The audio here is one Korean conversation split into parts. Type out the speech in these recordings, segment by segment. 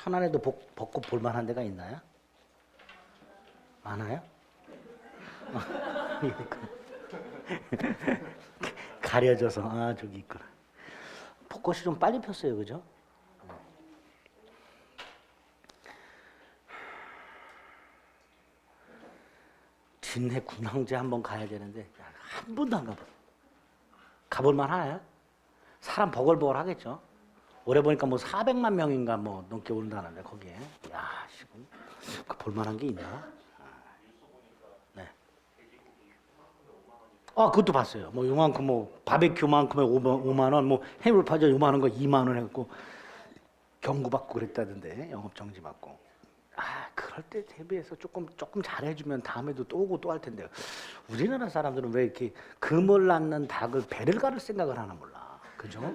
천안에도 벚꽃 볼만한 데가 있나요? 많아요? 가려져서 저기 있구나. 벚꽃이 좀 빨리 폈어요, 그죠? 진해 군항제 한번 가야 되는데 한 번도 안 가봤어요. 가볼만 하나요? 사람 버글버글 하겠죠. 올해 보니까 뭐 400만 명인가 뭐 넘게 온다는데 거기에. 야, 지금 그 볼만한 게 있나? 네. 그것도 봤어요. 뭐 요만큼 뭐 바베큐만큼에 5만 원, 뭐 해물파전 요만한 거 2만 원 해갖고 경고받고 그랬다던데, 영업 정지 받고. 그럴 때 대비해서 조금 잘해주면 다음에도 또 오고 또 할 텐데, 우리나라 사람들은 왜 이렇게 금을 낳는 닭을 배를 가를 생각을 하나 몰라. 그죠?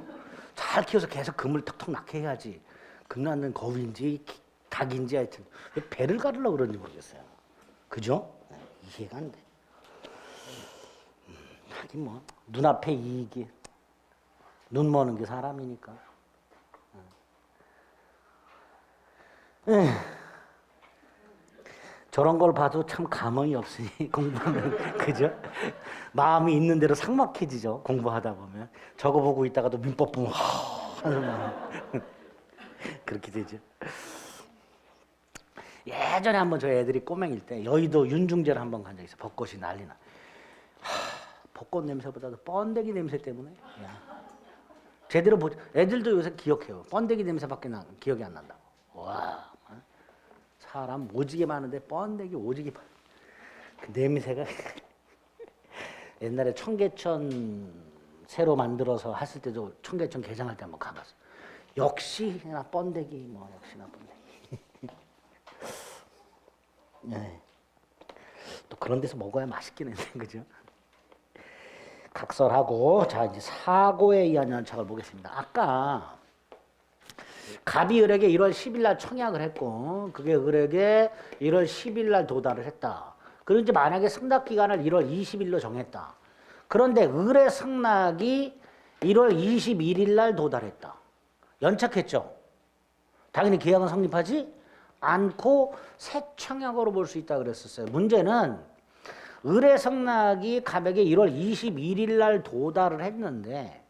잘 키워서 계속 금을 턱턱 낳게 해야지. 금 낳는 거위인지 닭인지 하여튼 왜 배를 가르려고 그러는지 모르겠어요. 그죠? 이해가 안 돼. 하긴 뭐 눈앞에 이익이, 눈 머는 게 사람이니까. 저런 걸 봐도 참 감흥이 없으니 공부하면 그죠? 마음이 있는 대로 삭막해지죠. 공부하다 보면 저거 보고 있다가도 민법 보면 하는 마음 그렇게 되죠. 예전에 한번 저희 애들이 꼬맹일 때 여의도 윤중제를 한번 간 적이 있어요. 벚꽃이 난리나. 벚꽃 냄새보다도 번데기 냄새 때문에 제대로 보죠. 애들도 요새 기억해요. 번데기 냄새밖에 기억이 안 난다고. 와, 사람 오지게 많은데 번데기 오지게 많아. 그 냄새가 옛날에 청계천 새로 만들어서 했을 때도 청계천 개장할 때 한번 가봤어. 역시나 번데기, 역시나 번데기. 네. 또 그런 데서 먹어야 맛있긴 했네, 그죠? 각설하고, 자, 이제 사고에 의한 연착을 보겠습니다. 아까 갑이 을에게 1월 10일 날 청약을 했고, 그게 을에게 1월 10일 날 도달을 했다. 그리고 이제 만약에 승낙 기간을 1월 20일로 정했다. 그런데 을의 승낙이 1월 21일 날 도달했다. 연착했죠. 당연히 계약은 성립하지 않고 새 청약으로 볼 수 있다 그랬었어요. 문제는 을의 승낙이 갑에게 1월 21일 날 도달을 했는데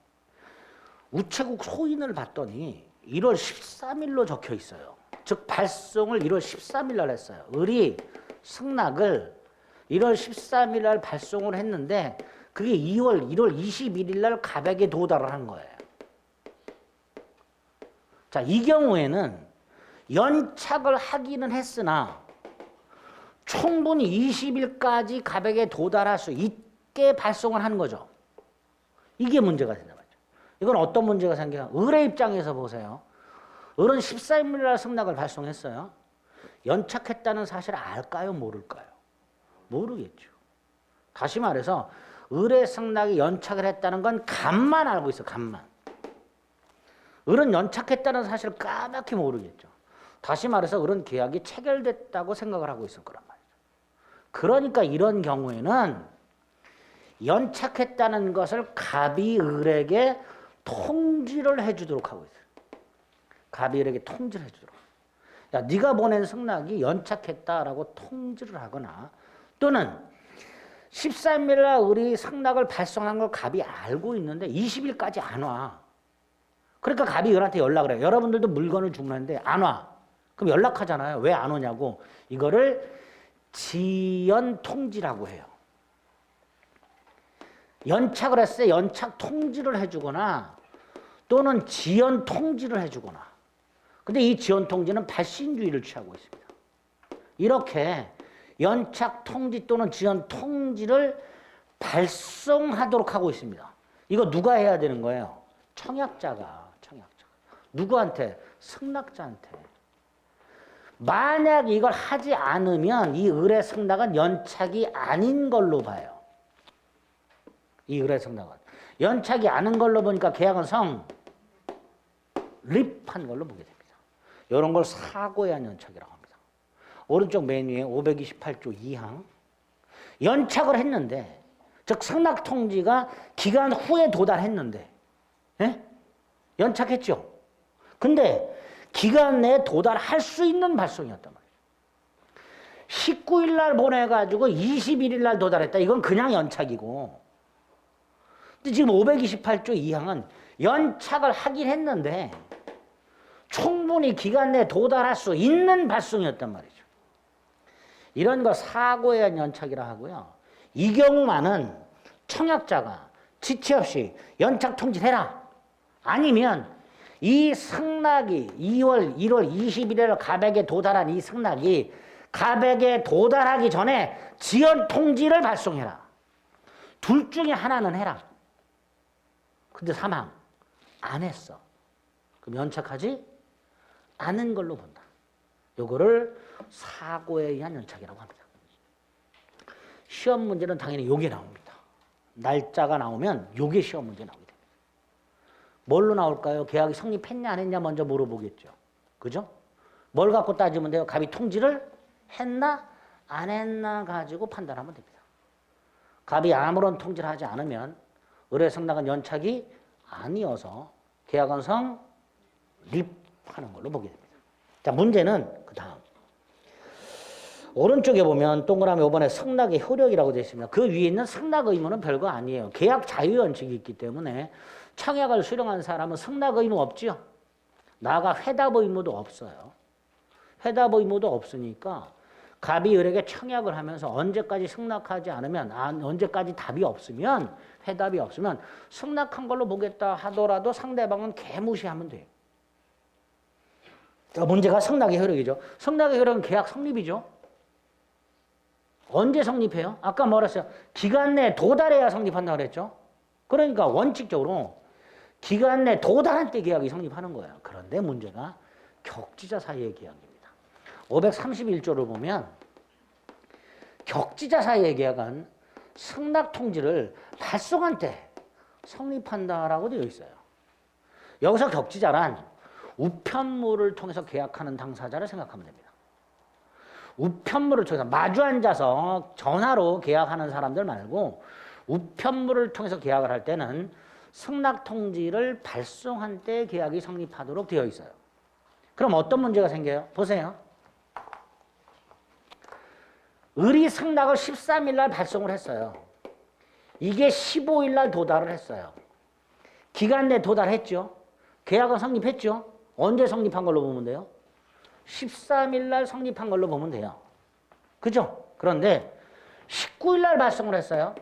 우체국 소인을 봤더니 1월 13일로 적혀 있어요. 즉 발송을 1월 13일 날 했어요. 을이 승낙을 1월 13일 날 발송을 했는데 그게 1월 21일 날 갑에게 도달을 한 거예요. 자, 이 경우에는 연착을 하기는 했으나 충분히 20일까지 갑에게 도달할 수 있게 발송을 한 거죠. 이게 문제가 된다 말이죠. 이건 어떤 문제가 생겨요? 을의 입장에서 보세요. 을은 13일 날 승낙을 발송했어요. 연착했다는 사실을 알까요? 모를까요? 모르겠죠. 다시 말해서 을의 승낙이 연착을 했다는 건 갑만 알고 있어. 갑만. 을은 연착했다는 사실을 까맣게 모르겠죠. 다시 말해서 을은 계약이 체결됐다고 생각을 하고 있을 거란 말이죠. 그러니까 이런 경우에는 연착했다는 것을 갑이 을에게 통지를 해주도록 하고 있어요. 갑이 을에게 통지를 해주도록. 야, 네가 보낸 승낙이 연착했다라고 통지를 하거나, 또는 13일 날 을이 승낙을 발송한 걸 갑이 알고 있는데 20일까지 안 와. 그러니까 갑이 을한테 연락을 해요. 여러분들도 물건을 주문하는데 안 와. 그럼 연락하잖아요. 왜 안 오냐고. 이거를 지연 통지라고 해요. 연착을 했을 때 연착 통지를 해주거나 또는 지연 통지를 해주거나. 근데 이 지연 통지는 발신주의를 취하고 있습니다. 이렇게 연착 통지 또는 지연 통지를 발송하도록 하고 있습니다. 이거 누가 해야 되는 거예요? 청약자가. 누구한테? 승낙자한테. 만약 이걸 하지 않으면 이 을의 승낙은 연착이 아닌 걸로 봐요. 이 을의 승낙은. 연착이 아닌 걸로 보니까 계약은 성립한 걸로 보게 됩니다. 이런 걸 사고에 의한 연착이라고 합니다. 오른쪽 맨 위에 528조 2항. 연착을 했는데, 즉 승낙 통지가 기간 후에 도달했는데, 예? 연착했죠. 근데 기간 내에 도달할 수 있는 발송이었단 말이에요. 19일 날 보내가지고 21일 날 도달했다. 이건 그냥 연착이고. 근데 지금 528조 2항은 연착을 하긴 했는데 충분히 기간 내에 도달할 수 있는 발송이었단 말이죠. 이런 거 사고에 의한 연착이라 하고요. 이 경우만은 청약자가 지체 없이 연착 통지해라. 아니면 이 승낙이 2월 1월 21일 가백에 도달한 이 승낙이 가백에 도달하기 전에 지연 통지를 발송해라. 둘 중에 하나는 해라. 근데 사망 안 했어. 그럼 연착하지 않은 걸로 본다. 요거를 사고에 의한 연착이라고 합니다. 시험 문제는 당연히 요게 나옵니다. 날짜가 나오면 요게 시험 문제 나오게 됩니다. 뭘로 나올까요? 계약이 성립했냐 안 했냐 먼저 물어보겠죠. 그죠? 뭘 갖고 따지면 돼요? 갑이 통지를 했나 안 했나 가지고 판단하면 됩니다. 갑이 아무런 통지를 하지 않으면 의뢰 승낙은 연착이 아니어서 계약은 성립하는 걸로 보게 됩니다. 자, 문제는 그 다음. 오른쪽에 보면 동그라미 5번에 승낙의 효력이라고 되어 있습니다. 그 위에 있는 승낙 의무는 별거 아니에요. 계약 자유연칙이 있기 때문에 청약을 수령한 사람은 승낙 의무 없지요. 나아가 회답 의무도 없어요. 회답 의무도 없으니까 갑이 을에게 청약을 하면서 언제까지 승낙하지 않으면 언제까지 답이 없으면 회답이 없으면 승낙한 걸로 보겠다 하더라도 상대방은 개무시하면 돼요. 자, 문제가 승낙의 효력이죠. 승낙의 효력은 계약 성립이죠. 언제 성립해요? 아까 뭐라 했어요? 기간 내에 도달해야 성립한다고 그랬죠. 그러니까 원칙적으로 기간 내에 도달한 때 계약이 성립하는 거예요. 그런데 문제가 격지자 사이의 계약입니다. 531조를 보면 격지자 사이의 계약은 승낙 통지를 발송한 때 성립한다라고 되어 있어요. 여기서 격지자란 우편물을 통해서 계약하는 당사자를 생각하면 됩니다. 우편물을 통해서 마주 앉아서 전화로 계약하는 사람들 말고 우편물을 통해서 계약을 할 때는 승낙 통지를 발송한 때 계약이 성립하도록 되어 있어요. 그럼 어떤 문제가 생겨요? 보세요. 을이 승낙을 13일 날 발송을 했어요. 이게 15일 날 도달을 했어요. 기간 내에 도달했죠. 계약은 성립했죠. 언제 성립한 걸로 보면 돼요? 13일 날 성립한 걸로 보면 돼요. 그죠? 그런데 19일 날 발송을 했어요.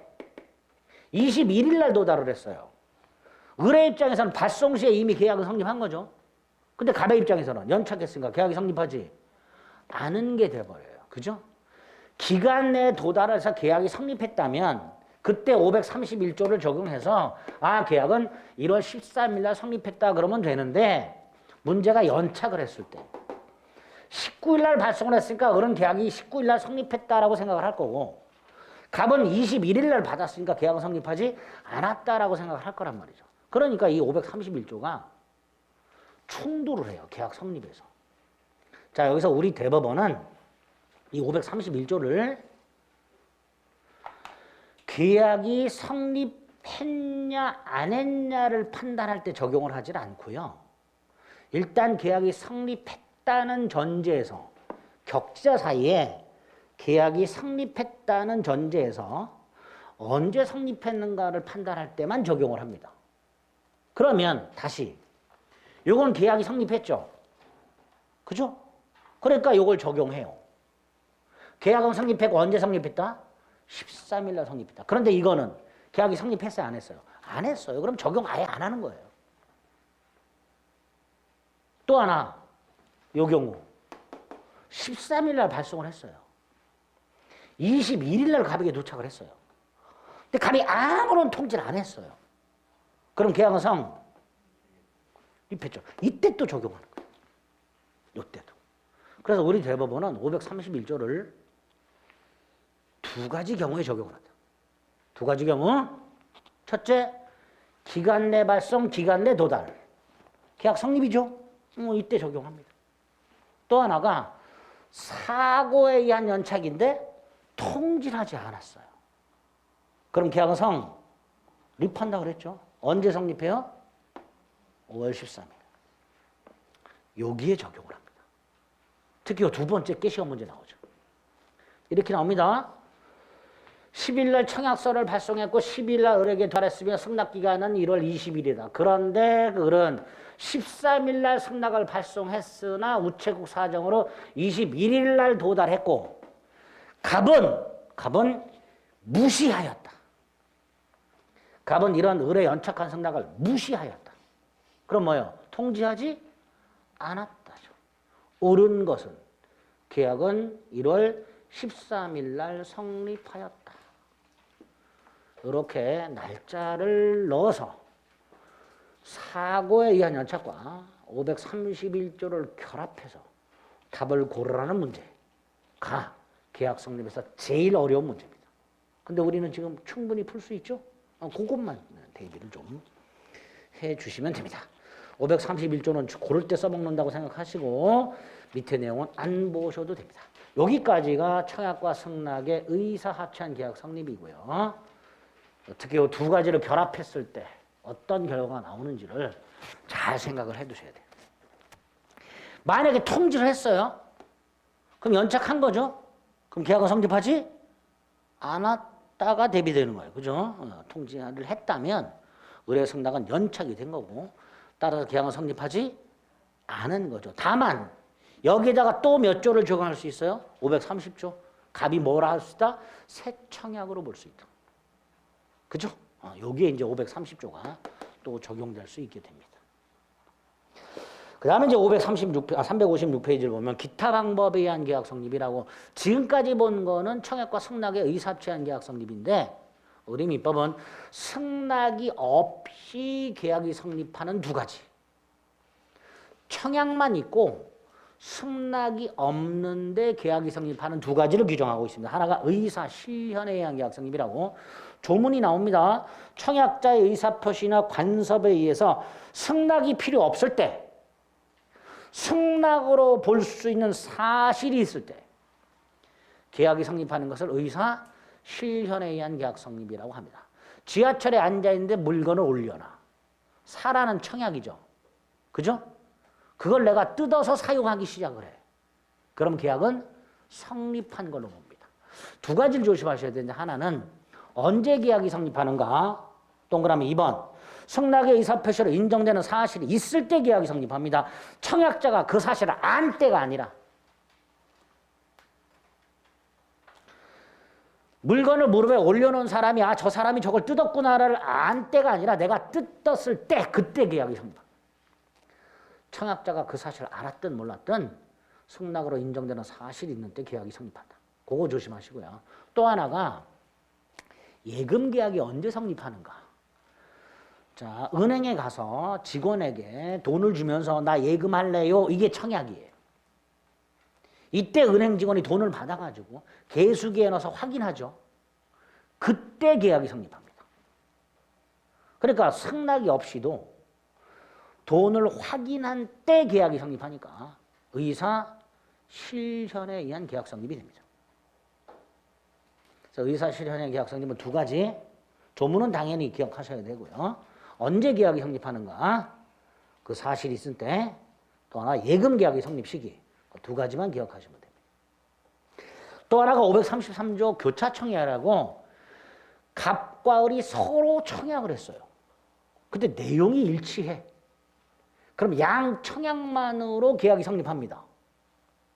21일 날 도달을 했어요. 을의 입장에서는 발송 시에 이미 계약은 성립한 거죠. 근데 갑의 입장에서는 연착했으니까 계약이 성립하지 않은 게 돼버려요. 그죠? 기간 내에 도달해서 계약이 성립했다면 그때 531조를 적용해서 계약은 1월 13일 날 성립했다 그러면 되는데 문제가 연착을 했을 때 19일 날 발송을 했으니까 을은 계약이 19일 날 성립했다라고 생각을 할 거고 갑은 21일 날 받았으니까 계약은 성립하지 않았다라고 생각을 할 거란 말이죠. 그러니까 이 531조가 충돌을 해요. 계약 성립에서. 자, 여기서 우리 대법원은 이 531조를 계약이 성립했냐 안 했냐를 판단할 때 적용을 하질 않고요. 일단 계약이 성립했다는 전제에서 격지자 사이에 계약이 성립했다는 전제에서 언제 성립했는가를 판단할 때만 적용을 합니다. 그러면 다시 요건 계약이 성립했죠. 그죠? 그러니까 요걸 적용해요. 계약은 성립했고 언제 성립했다? 13일 날 성립했다. 그런데 이거는 계약이 성립했어요? 안 했어요? 안 했어요. 그럼 적용 아예 안 하는 거예요. 또 하나, 요 경우 13일 날 발송을 했어요. 21일 날 갑에게 도착을 했어요. 근데 갑이 아무런 통지를 안 했어요. 그럼 계약은 성립했죠. 이때 또 적용하는 거예요. 이때도. 그래서 우리 대법원은 531조를 두 가지 경우에 적용을 한다. 두 가지 경우. 첫째, 기간 내 발송, 기간 내 도달. 계약 성립이죠. 이때 적용합니다. 또 하나가 사고에 의한 연착인데 통지를 하지 않았어요. 그럼 계약은 성립한다고 그랬죠. 언제 성립해요? 5월 13일. 여기에 적용을 합니다. 특히 두 번째 게 시험 문제 나오죠. 이렇게 나옵니다. 10일날 청약서를 발송했고 10일날 을에게 도달했으며 승낙기간은 1월 20일이다. 그런데 그는 13일날 승낙을 발송했으나 우체국 사정으로 21일날 도달했고 갑은 무시하였다. 갑은 이런 을의 연착한 승낙을 무시하였다. 그럼 뭐예요? 통지하지 않았다죠. 옳은 것은 계약은 1월 13일날 성립하였다. 이렇게 날짜를 넣어서 사고에 의한 연착과 531조를 결합해서 답을 고르라는 문제가 계약 성립에서 제일 어려운 문제입니다. 근데 우리는 지금 충분히 풀 수 있죠? 그것만 대비를 좀 해주시면 됩니다. 531조는 고를 때 써먹는다고 생각하시고 밑에 내용은 안 보셔도 됩니다. 여기까지가 청약과 승낙의 의사합치한 계약 성립이고요. 특히 이 두 가지를 결합했을 때 어떤 결과가 나오는지를 잘 생각을 해두셔야 돼요. 만약에 통지를 했어요. 그럼 연착한 거죠. 그럼 계약은 성립하지 않았다가 대비되는 거예요. 그죠? 통지를 했다면 의뢰 승낙은 연착이 된 거고 따라서 계약은 성립하지 않은 거죠. 다만 여기다가 또 몇 조를 적용할 수 있어요? 530조. 갑이 뭐라 할 수 있다? 새 청약으로 볼 수 있다. 그죠? 여기에 이제 530조가 또 적용될 수 있게 됩니다. 그 다음에 이제 356페이지를 보면 기타 방법에 의한 계약 성립이라고 지금까지 본 거는 청약과 승낙의 의사합치한 계약 성립인데 우리 민법은 승낙이 없이 계약이 성립하는 두 가지. 청약만 있고 승낙이 없는데 계약이 성립하는 두 가지를 규정하고 있습니다. 하나가 의사 실현에 의한 계약 성립이라고 조문이 나옵니다. 청약자의 의사표시나 관섭에 의해서 승낙이 필요 없을 때 승낙으로 볼 수 있는 사실이 있을 때 계약이 성립하는 것을 의사 실현에 의한 계약 성립이라고 합니다. 지하철에 앉아있는데 물건을 올려놔. 사라는 청약이죠. 그죠? 그걸 내가 뜯어서 사용하기 시작을 해. 그럼 계약은 성립한 걸로 봅니다. 두 가지를 조심하셔야 되는데 하나는 언제 계약이 성립하는가? 동그라미 2번. 승낙의 의사표시로 인정되는 사실이 있을 때 계약이 성립합니다. 청약자가 그 사실을 안 때가 아니라 물건을 무릎에 올려놓은 사람이 저 사람이 저걸 뜯었구나를 안 때가 아니라 내가 뜯었을 때 그때 계약이 성립합니다. 청약자가 그 사실을 알았든 몰랐든 승낙으로 인정되는 사실이 있는 때 계약이 성립한다. 그거 조심하시고요. 또 하나가 예금 계약이 언제 성립하는가? 자, 은행에 가서 직원에게 돈을 주면서 나 예금할래요. 이게 청약이에요. 이때 은행 직원이 돈을 받아가지고 계수기에 넣어서 확인하죠. 그때 계약이 성립합니다. 그러니까 승낙이 없이도 돈을 확인한 때 계약이 성립하니까 의사 실현에 의한 계약 성립이 됩니다. 그래서 의사 실현의 계약 성립은 두 가지. 조문은 당연히 기억하셔야 되고요. 언제 계약이 성립하는가? 그 사실이 있을 때. 또 하나 예금 계약의 성립 시기. 두 가지만 기억하시면 됩니다. 또 하나가 533조 교차 청약이라고 갑과 을이 서로 청약을 했어요. 근데 내용이 일치해. 그럼 양 청약만으로 계약이 성립합니다.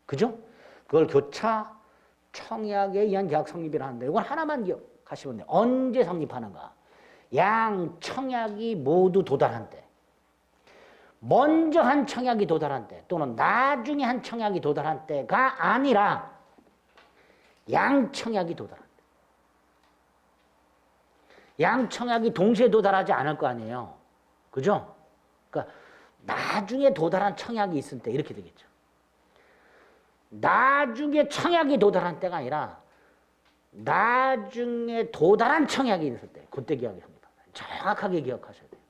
그죠? 그걸 교차 청약에 의한 계약 성립이라 하는데 이건 하나만 기억하시면 돼요. 언제 성립하는가? 양 청약이 모두 도달한 때. 먼저 한 청약이 도달한 때 또는 나중에 한 청약이 도달한 때가 아니라 양 청약이 도달한 때. 양 청약이 동시에 도달하지 않을 거 아니에요. 그죠? 그러니까 나중에 도달한 청약이 있을 때 이렇게 되겠죠. 나중에 청약이 도달한 때가 아니라 나중에 도달한 청약이 있을 때 그때 계약이 성립합니다. 정확하게 기억하셔야 돼요.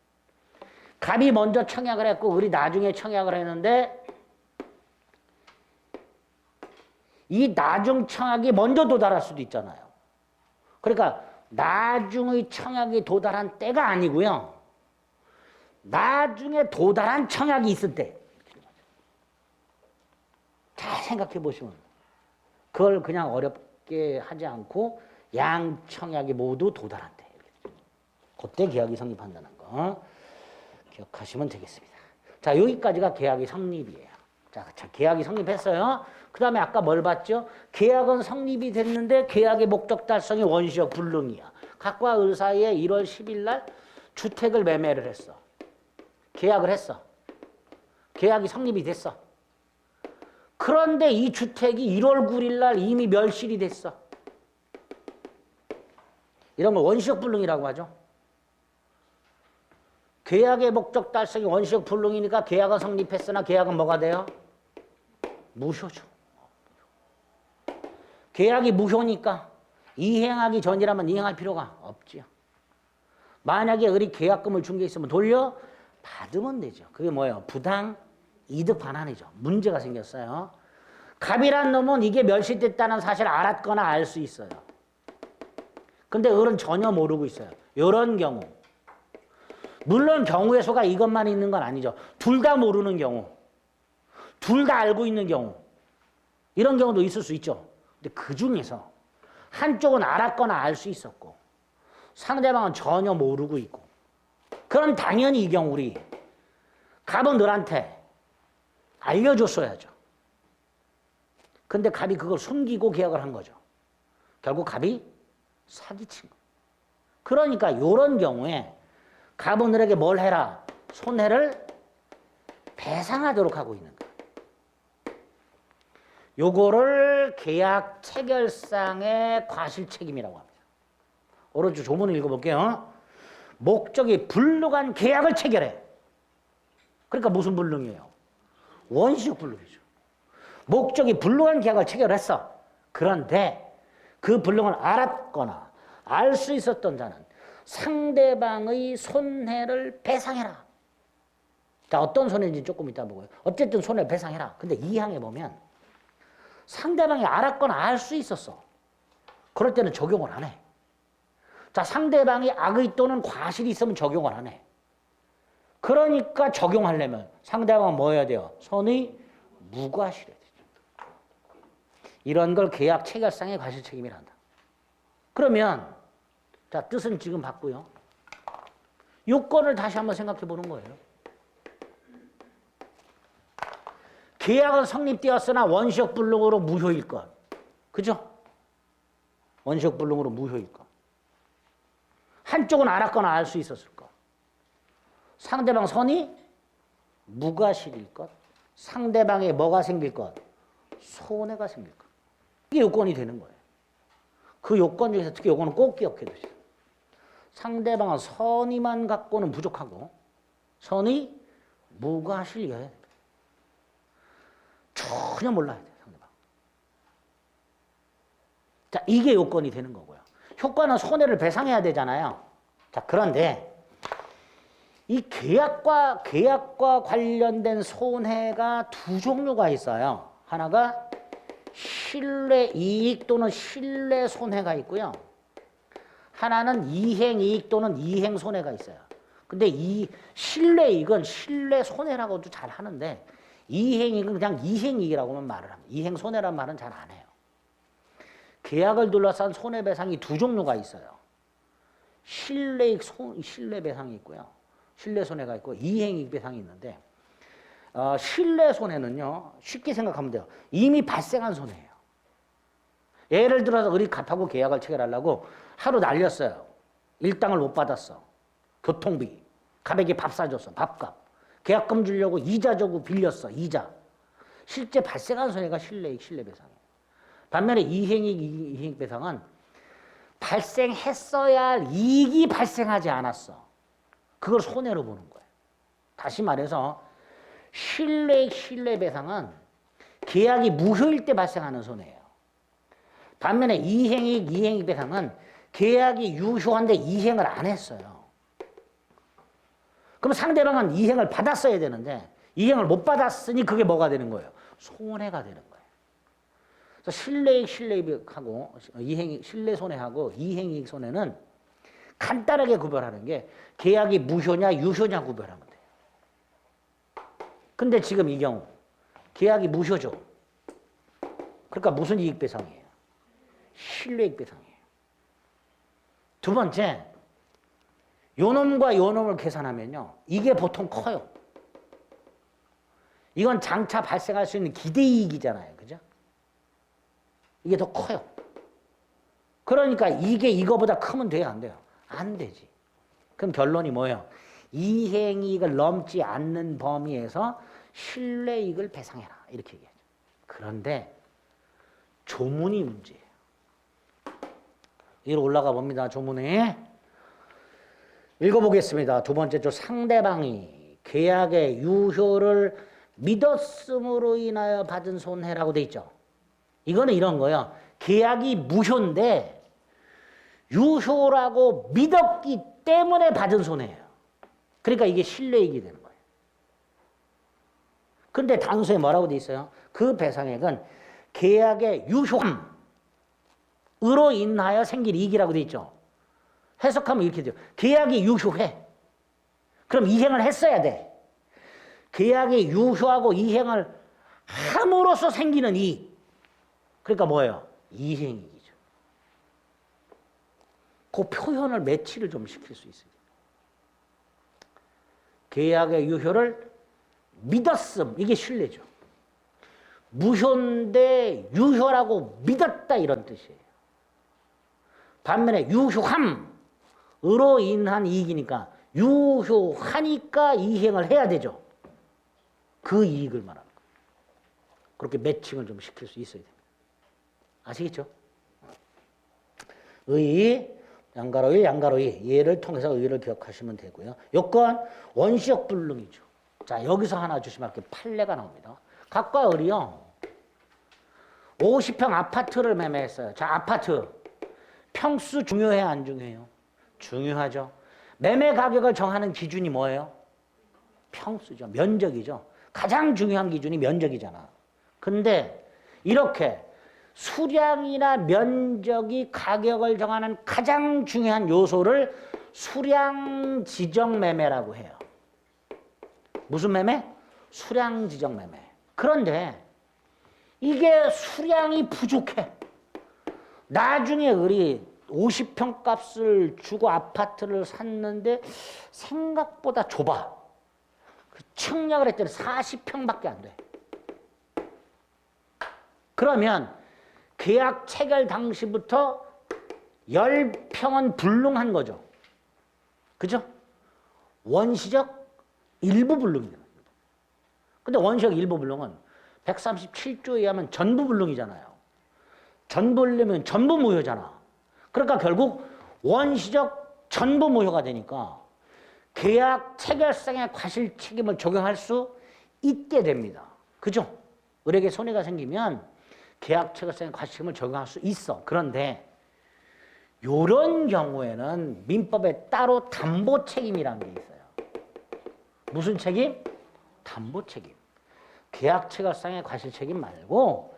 갑이 먼저 청약을 했고 을이 나중에 청약을 했는데 이 나중 청약이 먼저 도달할 수도 있잖아요. 그러니까 나중의 청약이 도달한 때가 아니고요. 나중에 도달한 청약이 있을 때. 생각해 보시면 그걸 그냥 어렵게 하지 않고 양청약이 모두 도달한대. 그때 계약이 성립한다는 거 기억하시면 되겠습니다. 자, 여기까지가 계약이 성립이에요. 자, 계약이 성립했어요. 그 다음에 아까 뭘 봤죠? 계약은 성립이 됐는데 계약의 목적 달성이 원시적 불능이야. 각과 을 사이에 1월 10일 날 주택을 매매를 했어. 계약을 했어. 계약이 성립이 됐어. 그런데 이 주택이 1월 9일 날 이미 멸실이 됐어. 이런 걸 원시적 불능이라고 하죠. 계약의 목적 달성이 원시적 불능이니까 계약은 성립했으나 계약은 뭐가 돼요? 무효죠. 계약이 무효니까 이행하기 전이라면 이행할 필요가 없지요. 만약에 을이 계약금을 준 게 있으면 돌려 받으면 되죠. 그게 뭐예요? 부당 이득 반환이죠. 문제가 생겼어요. 갑이란 놈은 이게 멸실됐다는 사실을 알았거나 알 수 있어요. 근데 을은 전혀 모르고 있어요. 이런 경우. 물론 경우의 수가 이것만 있는 건 아니죠. 둘 다 모르는 경우. 둘 다 알고 있는 경우. 이런 경우도 있을 수 있죠. 근데 그 중에서 한쪽은 알았거나 알 수 있었고 상대방은 전혀 모르고 있고 그럼 당연히 이 경우 우리 갑은 을한테 알려줬어야죠. 근데 갑이 그걸 숨기고 계약을 한 거죠. 결국 갑이 사기친 거. 그러니까 이런 경우에 갑은 을에게 뭘 해라? 손해를 배상하도록 하고 있는 거예요. 요거를 계약 체결상의 과실책임이라고 합니다. 오른쪽 조문을 읽어볼게요. 목적이 불능한 계약을 체결해. 그러니까 무슨 불능이에요? 원시적 불능이죠. 목적이 불능한 계약을 체결했어. 그런데 그 불능을 알았거나 알 수 있었던 자는 상대방의 손해를 배상해라. 자, 어떤 손해인지 조금 이따 보고요. 어쨌든 손해를 배상해라. 근데 이 항에 보면 상대방이 알았거나 알 수 있었어. 그럴 때는 적용을 안 해. 자, 상대방이 악의 또는 과실이 있으면 적용을 안 해. 그러니까 적용하려면 상대방은 뭐 해야 돼요? 선의 무과실해야 되죠. 이런 걸 계약 체결상의 과실 책임이라 한다. 그러면 자, 뜻은 지금 봤고요. 요건을 다시 한번 생각해 보는 거예요. 계약은 성립되었으나 원시적 불능으로 무효일 것. 그죠? 원시적 불능으로 무효일 것. 한쪽은 알았거나 알 수 있었을 것. 상대방 선이 무과실일 것. 상대방에 뭐가 생길 것? 손해가 생길 것. 이게 요건이 되는 거예요. 그 요건 중에서 특히 요건은 꼭 기억해 두세요. 상대방은 선의만 갖고는 부족하고 선의 무과실이어야 됩니다. 전혀 몰라야 돼요, 상대방. 자, 이게 요건이 되는 거고요. 효과는 손해를 배상해야 되잖아요. 자, 그런데 이 계약과 관련된 손해가 두 종류가 있어요. 하나가 실내 이익 또는 실내 손해가 있고요. 하나는 이행 이익 또는 이행 손해가 있어요. 근데 이 실내 이익은 실내 손해라고도 잘 하는데 이행 이익은 그냥 이행 이익이라고만 말을 합니다. 이행 손해란 말은 잘 안 해요. 계약을 둘러싼 손해배상이 두 종류가 있어요. 실내이익 실내배상이 있고요. 실내손해가 있고 이행이익 배상이 있는데 실내손해는요. 쉽게 생각하면 돼요. 이미 발생한 손해예요. 예를 들어서 우리 갑하고 계약을 체결하려고 하루 날렸어요. 일당을 못 받았어. 교통비. 갑에게 밥 사줬어. 밥값. 계약금 주려고 이자 주고 빌렸어. 이자. 실제 발생한 손해가 실내이익 실내배상이에요. 반면에 이행이익 이행이익 배상은 발생했어야 할 이익이 발생하지 않았어. 그걸 손해로 보는 거예요. 다시 말해서 실내이익 실내배상은 계약이 무효일 때 발생하는 손해예요. 반면에 이행이익 이행이익 배상은 계약이 유효한데 이행을 안 했어요. 그럼 상대방은 이행을 받았어야 되는데 이행을 못 받았으니 그게 뭐가 되는 거예요? 손해가 되는 거예요. 그래서 실내이익 실내이익하고 이행이익 실내손해하고 이행이익 손해는 간단하게 구별하는 게 계약이 무효냐 유효냐 구별하면 돼요. 근데 지금 이 경우 계약이 무효죠. 그러니까 무슨 이익 배상이에요? 신뢰익 배상이에요. 두 번째, 요놈과 요놈을 계산하면요. 이게 보통 커요. 이건 장차 발생할 수 있는 기대이익이잖아요. 그죠? 이게 더 커요. 그러니까 이게 이거보다 크면 돼요? 안 돼요? 안 되지. 그럼 결론이 뭐예요? 이행이익을 넘지 않는 범위에서 신뢰이익을 배상해라. 이렇게 얘기하죠. 그런데 조문이 문제예요. 위로 올라가 봅니다. 조문에. 읽어보겠습니다. 두 번째 조 상대방이 계약의 유효를 믿었음으로 인하여 받은 손해라고 돼 있죠. 이거는 이런 거예요. 계약이 무효인데 유효라고 믿었기 때문에 받은 손해예요. 그러니까 이게 신뢰이익이 되는 거예요. 그런데 단서에 뭐라고 돼 있어요? 그 배상액은 계약의 유효함으로 인하여 생길 이익이라고 돼 있죠. 해석하면 이렇게 돼요. 계약이 유효해. 그럼 이행을 했어야 돼. 계약이 유효하고 이행을 함으로써 생기는 이익. 그러니까 뭐예요? 이행이익이죠. 그 표현을 매치를 좀 시킬 수 있어요. 계약의 유효를 믿었음. 이게 신뢰죠. 무효인데 유효라고 믿었다 이런 뜻이에요. 반면에 유효함으로 인한 이익이니까 유효하니까 이행을 해야 되죠. 그 이익을 말하는 거예요. 그렇게 매칭을 좀 시킬 수 있어야 됩니다. 아시겠죠? 의, 양가로의, 양가로의 얘를 통해서 의를 기억하시면 되고요. 요건 원시적 불능이죠. 자, 여기서 하나 주시면 이렇게 판례가 나옵니다. 각과 을이요. 50평 아파트를 매매했어요. 자, 아파트. 평수 중요해요, 안 중요해요? 중요하죠. 매매 가격을 정하는 기준이 뭐예요? 평수죠. 면적이죠. 가장 중요한 기준이 면적이잖아. 근데 이렇게 수량이나 면적이 가격을 정하는 가장 중요한 요소를 수량 지정 매매라고 해요. 무슨 매매? 수량 지정 매매. 그런데 이게 수량이 부족해. 나중에 을이 50평 값을 주고 아파트를 샀는데 생각보다 좁아. 청약을 했더니 40평밖에 안 돼. 그러면 계약 체결 당시부터 10평은 불능한 거죠. 그죠? 원시적 일부 불능이 되는 거죠. 근데 원시적 일부 불능은 137조에 의하면 전부 불능이잖아요. 전부 불능이면 전부 무효잖아. 그러니까 결국 원시적 전부 무효가 되니까 계약 체결상의 과실 책임을 적용할 수 있게 됩니다. 그죠? 을에게 손해가 생기면 계약 체결상의 과실 책임을 적용할 수 있어. 그런데 이런 경우에는 민법에 따로 담보 책임이라는 게 있어요. 무슨 책임? 담보 책임. 계약 체결상의 과실 책임 말고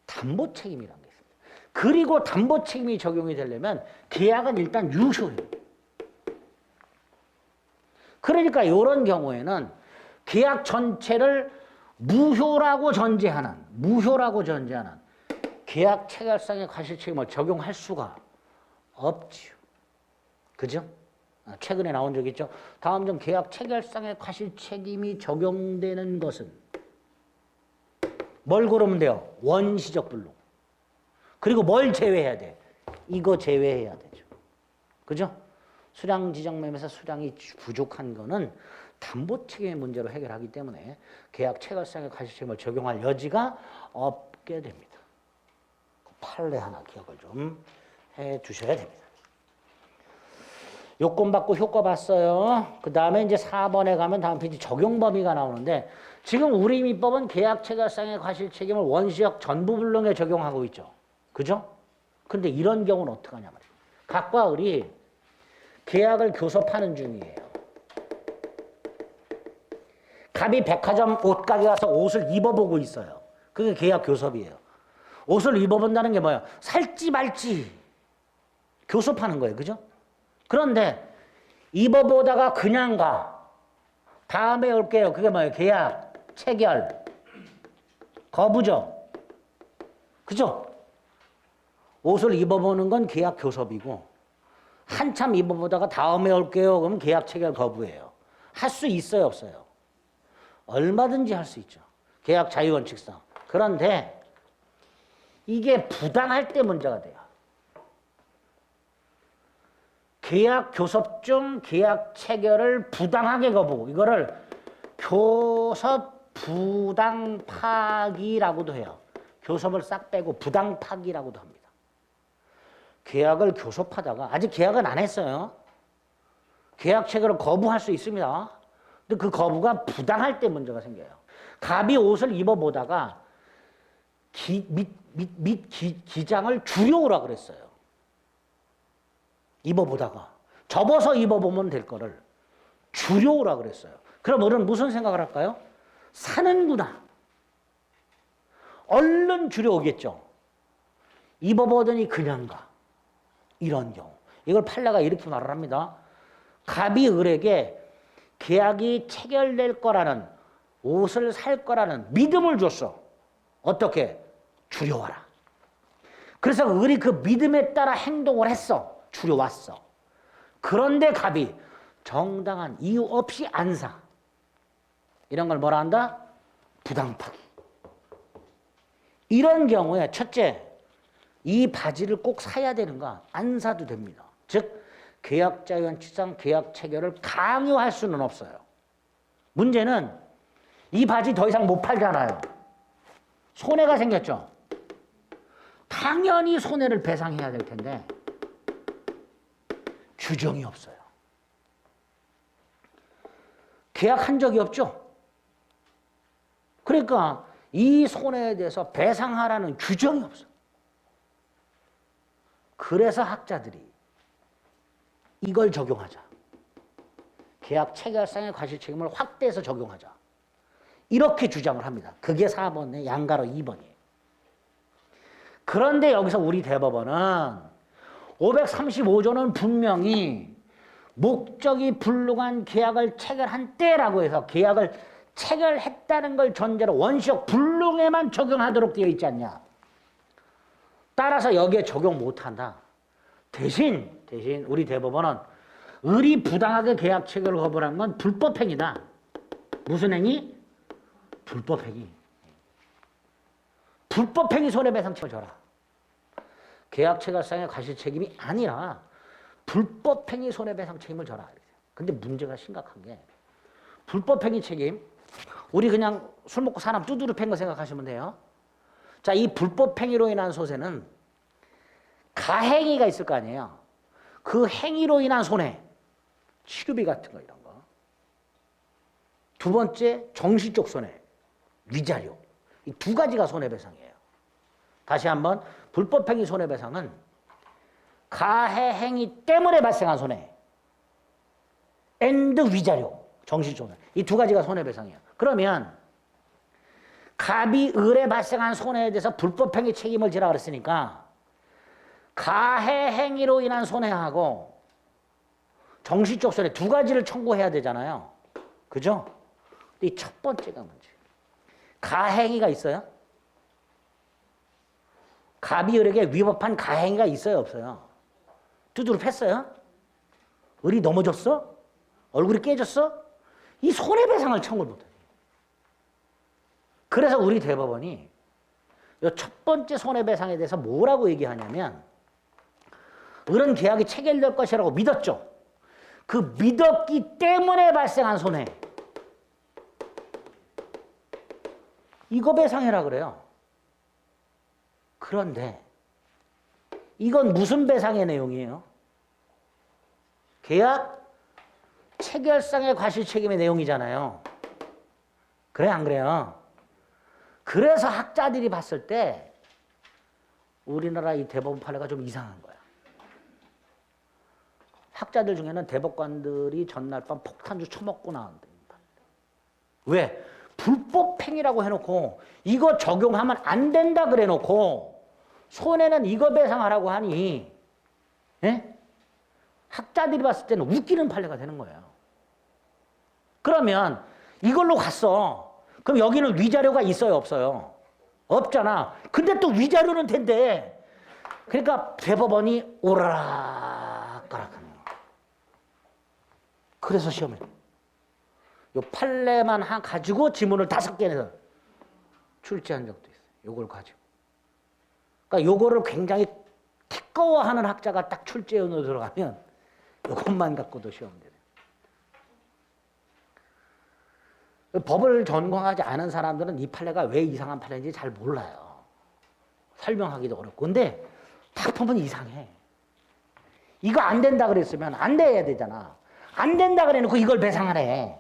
담보 책임이라는 게 있습니다. 그리고 담보 책임이 적용이 되려면 계약은 일단 유효해요. 그러니까 이런 경우에는 계약 전체를 무효라고 전제하는 계약 체결상의 과실 책임을 적용할 수가 없지요. 그죠? 최근에 나온 적 있죠. 다음 점 계약 체결상의 과실 책임이 적용되는 것은 뭘 고르면 돼요? 원시적 불능. 그리고 뭘 제외해야 돼? 이거 제외해야 되죠. 그죠? 수량 지정 매매에서 수량이 부족한 거는 담보 책임의 문제로 해결하기 때문에 계약 체결상의 과실 책임을 적용할 여지가 없게 됩니다. 판례 하나 기억을 좀 해 주셔야 됩니다. 요건 받고 효과 봤어요. 그 다음에 이제 4번에 가면 다음 페이지 적용 범위가 나오는데 지금 우리 민법은 계약 체결상의 과실 책임을 원시적 전부 불능에 적용하고 있죠. 그죠? 근데 이런 경우는 어떻게 하냐 말이에요. 각과 을이 계약을 교섭하는 중이에요. 갑이 백화점 옷가게 가서 옷을 입어보고 있어요. 그게 계약 교섭이에요. 옷을 입어본다는 게 뭐예요? 살지 말지 교섭하는 거예요. 그죠? 그런데 입어보다가 그냥 가. 다음에 올게요. 그게 뭐예요? 계약, 체결, 거부죠. 그죠? 옷을 입어보는 건 계약 교섭이고 한참 입어보다가 다음에 올게요. 그러면 계약 체결 거부예요. 할 수 있어요, 없어요? 얼마든지 할 수 있죠. 계약 자유원칙상. 그런데 이게 부당할 때 문제가 돼요. 계약 교섭 중 계약 체결을 부당하게 거부고 이거를 교섭 부당 파기라고도 해요. 교섭을 싹 빼고 부당 파기라고도 합니다. 계약을 교섭하다가 아직 계약은 안 했어요. 계약 체결을 거부할 수 있습니다. 근데 그 거부가 부당할 때 문제가 생겨요. 갑이 옷을 입어보다가 기장을 줄여오라 그랬어요. 입어보다가 접어서 입어보면 될 거를 줄여오라 그랬어요. 그럼 우리는 무슨 생각을 할까요? 사는구나. 얼른 줄여오겠죠. 입어보더니 그냥 가. 이런 경우. 이걸 판례가 이렇게 말을 합니다. 갑이 을에게 계약이 체결될 거라는 옷을 살 거라는 믿음을 줬어. 어떻게? 줄여와라. 그래서 을이 그 믿음에 따라 행동을 했어. 줄여왔어. 그런데 갑이 정당한 이유 없이 안 사. 이런 걸 뭐라 한다? 부당파기. 이런 경우에 첫째, 이 바지를 꼭 사야 되는가? 안 사도 됩니다. 즉 계약자유원칙상 계약 체결을 강요할 수는 없어요. 문제는 이 바지 더 이상 못 팔잖아요. 손해가 생겼죠. 당연히 손해를 배상해야 될 텐데 규정이 없어요. 계약한 적이 없죠. 그러니까 이 손해에 대해서 배상하라는 규정이 없어요. 그래서 학자들이 이걸 적용하자. 계약 체결상의 과실책임을 확대해서 적용하자. 이렇게 주장을 합니다. 그게 4번의 양가로 2번이에요. 그런데 여기서 우리 대법원은 535조는 분명히 목적이 불능한 계약을 체결한 때라고 해서 계약을 체결했다는 걸 전제로 원시적 불능에만 적용하도록 되어 있지 않냐. 따라서 여기에 적용 못한다. 대신 우리 대법원은 을이 부당하게 계약 체결을 거부한 건 불법행위다. 무슨 행위? 불법행위. 불법행위 손해배상 책임을 져라. 계약 체결상의 과실책임이 아니라 불법행위 손해배상 책임을 져라. 근데 문제가 심각한 게 불법행위 책임, 우리 그냥 술 먹고 사람 두드려 팬 거 생각하시면 돼요. 자, 이 불법행위로 인한 소재는 가행위가 있을 거 아니에요. 그 행위로 인한 손해, 치료비 같은 거 이런 거. 두 번째, 정신적 손해, 위자료. 이 두 가지가 손해배상이에요. 다시 한번, 불법행위 손해배상은 가해행위 때문에 발생한 손해, 앤드 위자료, 정신적 손해. 이 두 가지가 손해배상이에요. 그러면 갑이 을에 발생한 손해에 대해서 불법행위 책임을 지라 그랬으니까 가해행위로 인한 손해하고 정신적 손해 두 가지를 청구해야 되잖아요. 그죠? 이 첫 번째가 문제. 가해행위가 있어요? 갑이 을에게 위법한 가해행위가 있어요, 없어요? 두드려 팼어요? 을이 넘어졌어? 얼굴이 깨졌어? 이 손해배상을 청구를 못해요. 그래서 우리 대법원이 이 첫 번째 손해배상에 대해서 뭐라고 얘기하냐면 을은 계약이 체결될 것이라고 믿었죠. 그 믿었기 때문에 발생한 손해, 이거 배상해라 그래요. 그런데 이건 무슨 배상의 내용이에요? 계약 체결상의 과실책임의 내용이잖아요. 그래 안 그래요? 그래서 학자들이 봤을 때 우리나라 이 대법원 판례가 좀 이상한 거야. 학자들 중에는 대법관들이 전날 밤 폭탄주 처먹고 나온다. 왜? 불법행위라고 해놓고 이거 적용하면 안 된다 그래 놓고 손해는 이거 배상하라고 하니, 예? 학자들이 봤을 때는 웃기는 판례가 되는 거예요. 그러면 이걸로 갔어. 그럼 여기는 위자료가 있어요, 없어요? 없잖아. 근데 또 위자료는 된대. 그러니까 대법원이 오라락가락하는 거야. 그래서 시험에 요 판례만 가지고 지문을 5개 내서 출제한 적도 있어요. 요걸 가지고. 그러니까 요거를 굉장히 특거워하는 학자가 딱 출제원으로 들어가면 요것만 갖고도 시험 돼요. 법을 전공하지 않은 사람들은 이 판례가 왜 이상한 판례인지 잘 몰라요. 설명하기도 어렵고. 근데 딱 보면 이상해. 이거 안 된다 그랬으면 안 돼야 되잖아. 안 된다 그래놓고 이걸 배상하래.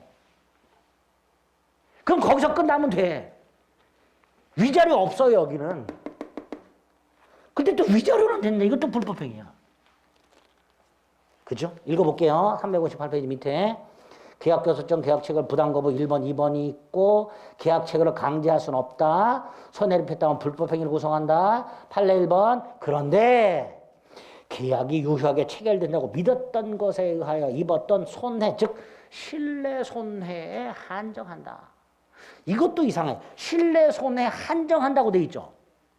그럼 거기서 끝나면 돼. 위자료 없어요, 여기는. 근데 또 위자료는 됐네. 이것도 불법행위야. 그죠? 읽어볼게요. 358페이지 밑에. 계약교섭정 계약체결 부당거부 1번, 2번이 있고 계약체결을 강제할 수는 없다. 손해를 폈다면 불법행위를 구성한다. 판례 1번. 그런데 계약이 유효하게 체결된다고 믿었던 것에 의하여 입었던 손해, 즉 신뢰 손해에 한정한다. 이것도 이상해. 신뢰 손해 한정한다고 돼 있죠.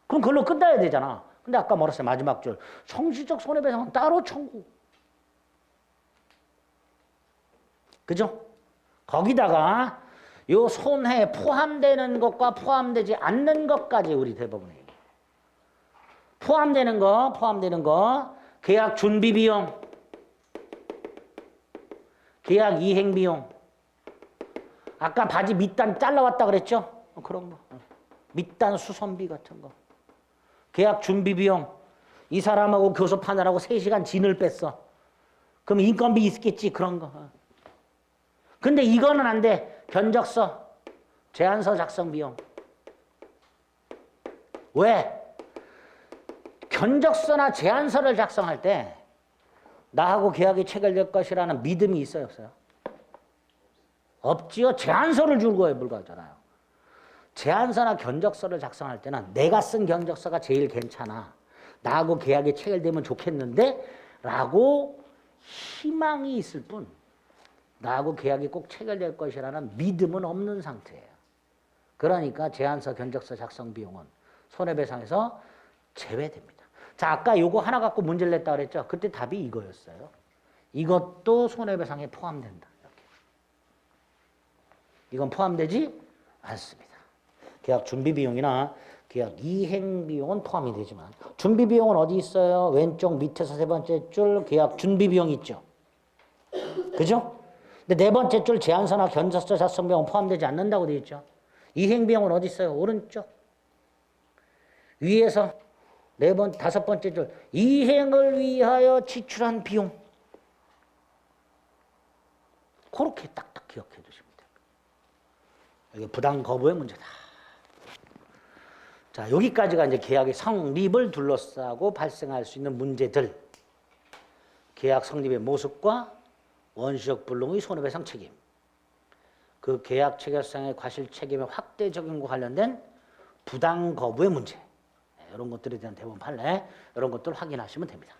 그럼 그걸로 끝나야 되잖아. 근데 아까 뭐랬어요? 마지막 줄. 성실적 손해배상은 따로 청구. 그죠? 거기다가 요 손해에 포함되는 것과 포함되지 않는 것까지 우리 대법원이 포함되는 거, 계약 준비 비용, 계약 이행 비용. 아까 바지 밑단 잘라왔다 그랬죠? 그런 거. 밑단 수선비 같은 거. 계약 준비 비용. 이 사람하고 교섭하느라고 3시간 진을 뺐어. 그럼 인건비 있겠지, 그런 거. 근데 이거는 안 돼. 견적서, 제안서 작성 비용. 왜? 견적서나 제안서를 작성할 때 나하고 계약이 체결될 것이라는 믿음이 있어요, 없어요? 없지요. 제안서를 줄거에 불과하잖아요. 제안서나 견적서를 작성할 때는 내가 쓴 견적서가 제일 괜찮아. 나하고 계약이 체결되면 좋겠는데 라고 희망이 있을 뿐 나하고 계약이 꼭 체결될 것이라는 믿음은 없는 상태예요. 그러니까 제안서, 견적서 작성 비용은 손해배상에서 제외됩니다. 자, 아까 요거 하나 갖고 문제를 냈다 그랬죠? 그때 답이 이거였어요. 이것도 손해배상에 포함된다. 이렇게. 이건 포함되지 않습니다. 계약 준비 비용이나 계약 이행 비용은 포함이 되지만 준비 비용은 어디 있어요? 왼쪽 밑에서 3번째 줄 계약 준비 비용 있죠? 그죠? 근데 4번째 줄 제안서나 견적서 작성 비용은 포함되지 않는다고 되어 있죠. 이행 비용은 어디 있어요? 오른쪽. 위에서 5번째 줄 이행을 위하여 지출한 비용. 그렇게 딱딱 기억해 두시면 됩니다. 이게 부당 거부의 문제다. 자, 여기까지가 이제 계약의 성립을 둘러싸고 발생할 수 있는 문제들. 계약 성립의 모습과 원시적 불능의 손해배상 책임, 그 계약 체결상의 과실 책임의 확대 적용과 관련된 부당 거부의 문제, 이런 것들에 대한 대법원 판례, 이런 것들을 확인하시면 됩니다.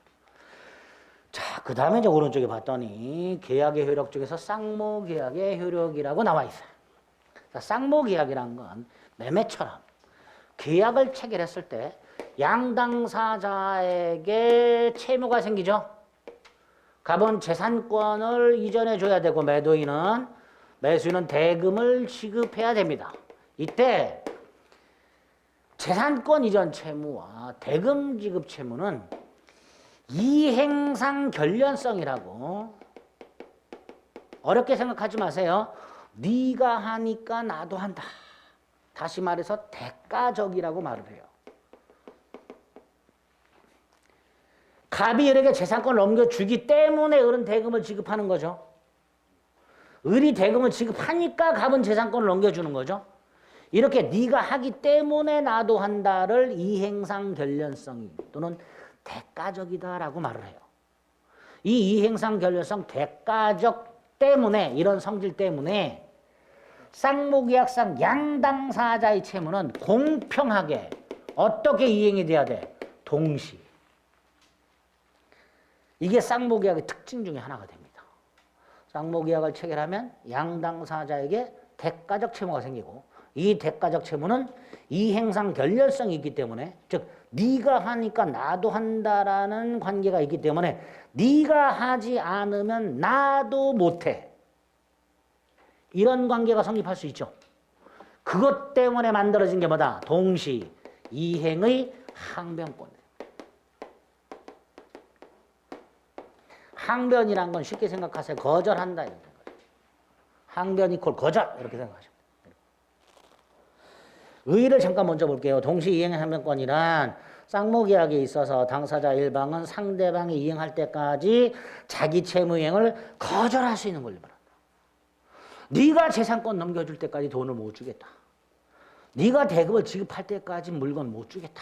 자, 그 다음에 이제 오른쪽에 봤더니 계약의 효력 중에서 쌍모 계약의 효력이라고 나와 있어요. 자, 쌍모 계약이란 건 매매처럼 계약을 체결했을 때 양당사자에게 채무가 생기죠. 가본 재산권을 이전해 줘야 되고 매수인은 대금을 지급해야 됩니다. 이때 재산권 이전 채무와 대금 지급 채무는 이행상 결련성이라고 어렵게 생각하지 마세요. 네가 하니까 나도 한다. 다시 말해서 대가적이라고 말을 해요. 갑이 을에게 재산권을 넘겨주기 때문에 을은 대금을 지급하는 거죠. 을이 대금을 지급하니까 갑은 재산권을 넘겨주는 거죠. 이렇게 네가 하기 때문에 나도 한다를 이행상 결련성 또는 대가적이다라고 말을 해요. 이 이행상 결련성 대가적 때문에 이런 성질 때문에 쌍모계약상 양당사자의 채무는 공평하게 어떻게 이행이 돼야 돼? 동시. 이게 쌍모계약의 특징 중에 하나가 됩니다. 쌍모계약을 체결하면 양당사자에게 대가적 채무가 생기고 이 대가적 채무는 이행상 결렬성이 있기 때문에, 즉 네가 하니까 나도 한다라는 관계가 있기 때문에 네가 하지 않으면 나도 못해. 이런 관계가 성립할 수 있죠. 그것 때문에 만들어진 게 뭐다? 동시 이행의 항변권. 항변이란 건 쉽게 생각하세요. 거절한다. 항변 이퀄 거절 이렇게 생각하시면 돼요. 의의를 잠깐 먼저 볼게요. 동시 이행 항변권이란 쌍무계약에 있어서 당사자 일방은 상대방이 이행할 때까지 자기 채무 이행을 거절할 수 있는 권리를 말한다. 네가 재산권 넘겨줄 때까지 돈을 못 주겠다. 네가 대금을 지급할 때까지 물건 못 주겠다.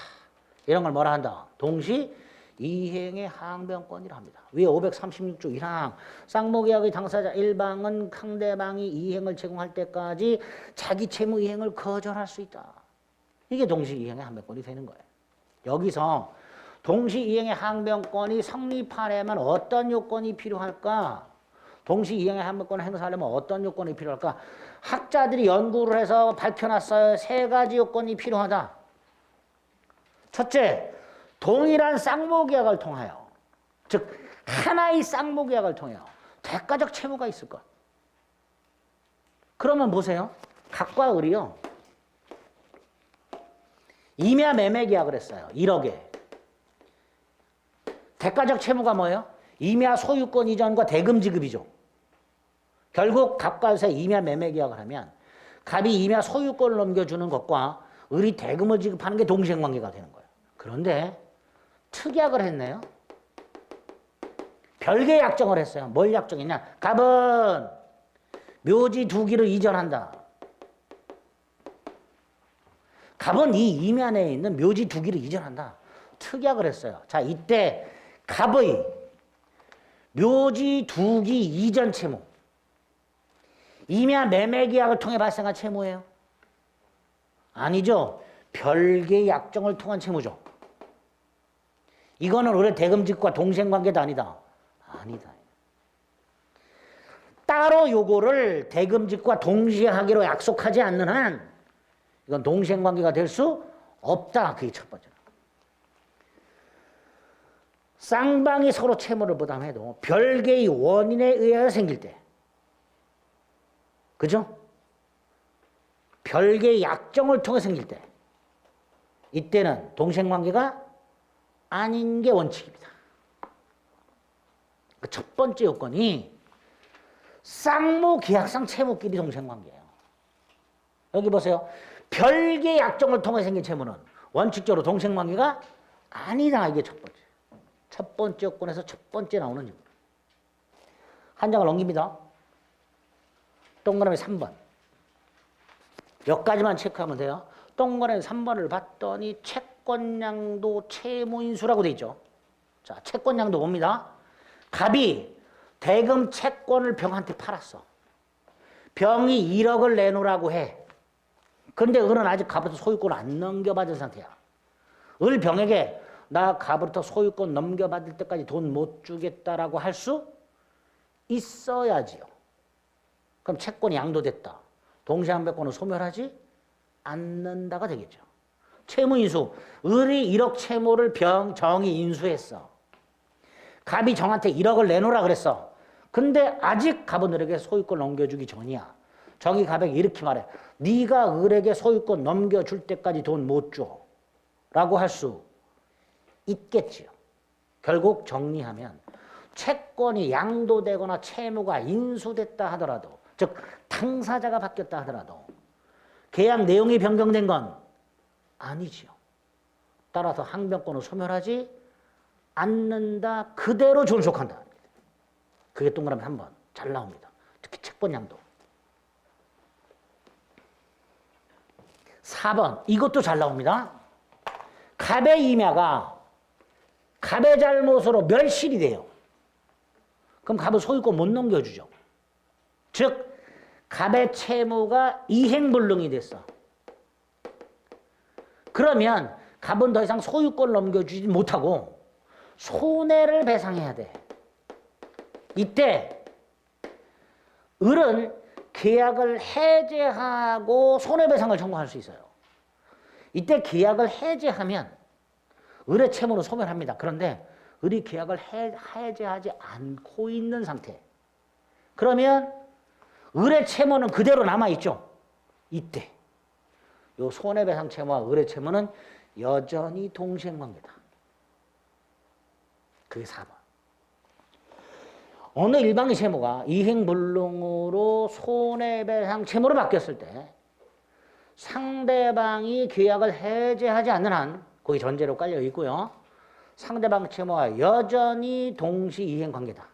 이런 걸 뭐라 한다? 동시 이행의 항변권이라 합니다. 위에 536조 1항 쌍무계약의 당사자 일방은 상대방이 이행을 제공할 때까지 자기 채무 이행을 거절할 수 있다. 이게 동시 이행의 항변권이 되는 거예요. 여기서 동시 이행의 항변권이 성립하려면 어떤 요건이 필요할까? 동시 이행의 항변권을 행사하려면 어떤 요건이 필요할까? 학자들이 연구를 해서 밝혀놨어요. 3가지 요건이 필요하다. 첫째, 동일한 쌍무계약을 통하여, 즉 하나의 쌍무계약을 통하여 대가적 채무가 있을 것. 그러면 보세요. 각과 을이요. 임야 매매 계약을 했어요. 1억에. 대가적 채무가 뭐예요? 임야 소유권 이전과 대금 지급이죠. 결국 갑과 을의 임야 매매 계약을 하면 갑이 임야 소유권을 넘겨주는 것과 을이 대금을 지급하는 게 동시행관계가 되는 거예요. 그런데 특약을 했네요. 별개의 약정을 했어요. 뭘 약정했냐? 갑은 묘지 2기를 이전한다. 갑은 이 임야 내에 있는 묘지 2기를 이전한다. 특약을 했어요. 자, 이때 갑의 묘지 2기 이전 채무, 임야 매매 계약을 통해 발생한 채무예요? 아니죠. 별개의 약정을 통한 채무죠. 이거는 원래 대금직과 동시행관계도 아니다. 아니다. 따로 요거를 대금직과 동시에 하기로 약속하지 않는 한 이건 동시행관계가 될 수 없다. 그게 첫 번째로. 쌍방이 서로 채무를 부담해도 별개의 원인에 의하여 생길 때, 그죠? 별개의 약정을 통해 생길 때, 이때는 동시행관계가 아닌 게 원칙입니다. 그 첫 번째 요건이 쌍무계약상 채무끼리 동시행관계예요. 여기 보세요. 별개의 약정을 통해 생긴 채무는 원칙적으로 동시행관계가 아니다. 이게 첫 번째. 첫 번째 요건에서 첫 번째 나오는 요건. 한 장을 넘깁니다. 동그라미 3번. 여기까지만 체크하면 돼요. 동그라미 3번을 봤더니 채권양도 채무인수라고 돼 있죠. 자, 채권양도 봅니다. 갑이 대금 채권을 병한테 팔았어. 병이 1억을 내놓으라고 해. 그런데 을은 아직 갑부터 소유권을 안 넘겨받은 상태야. 을 병에게 나 갑부터 소유권 넘겨받을 때까지 돈 못 주겠다라고 할 수 있어야지요. 그럼 채권이 양도됐다. 동시항변권은 소멸하지 않는다가 되겠죠. 채무인수. 을이 1억 채무를 정이 인수했어. 갑이 정한테 1억을 내놓으라 그랬어. 근데 아직 갑은 을에게 소유권 넘겨주기 전이야. 정이 갑에게 이렇게 말해. 네가 을에게 소유권 넘겨줄 때까지 돈 못 줘. 라고 할 수 있겠지요. 결국 정리하면 채권이 양도되거나 채무가 인수됐다 하더라도, 즉 당사자가 바뀌었다 하더라도 계약 내용이 변경된 건 아니지요. 따라서 항변권을 소멸하지 않는다. 그대로 존속한다. 그게 동그라미 3번 잘 나옵니다. 특히 채권 양도. 4번 이것도 잘 나옵니다. 갑의 임야가 갑의 잘못으로 멸실이 돼요. 그럼 갑은 소유권 못 넘겨주죠. 즉 갑의 채무가 이행불능이 됐어. 그러면 갑은 더 이상 소유권을 넘겨주지 못하고 손해를 배상해야 돼. 이때 을은 계약을 해제하고 손해배상을 청구할 수 있어요. 이때 계약을 해제하면 의뢰채무는 소멸합니다. 그런데 의리 계약을 해제하지 않고 있는 상태. 그러면 의뢰채무는 그대로 남아있죠. 이때 요 손해배상 채무와 의뢰채무는 여전히 동시행관계다. 그게 4번. 어느 일방의 채무가 이행불능으로 손해배상 채무로 바뀌었을 때 상대방이 계약을 해제하지 않는 한 거기 전제로 깔려 있고요. 상대방 채무와 여전히 동시 이행관계다.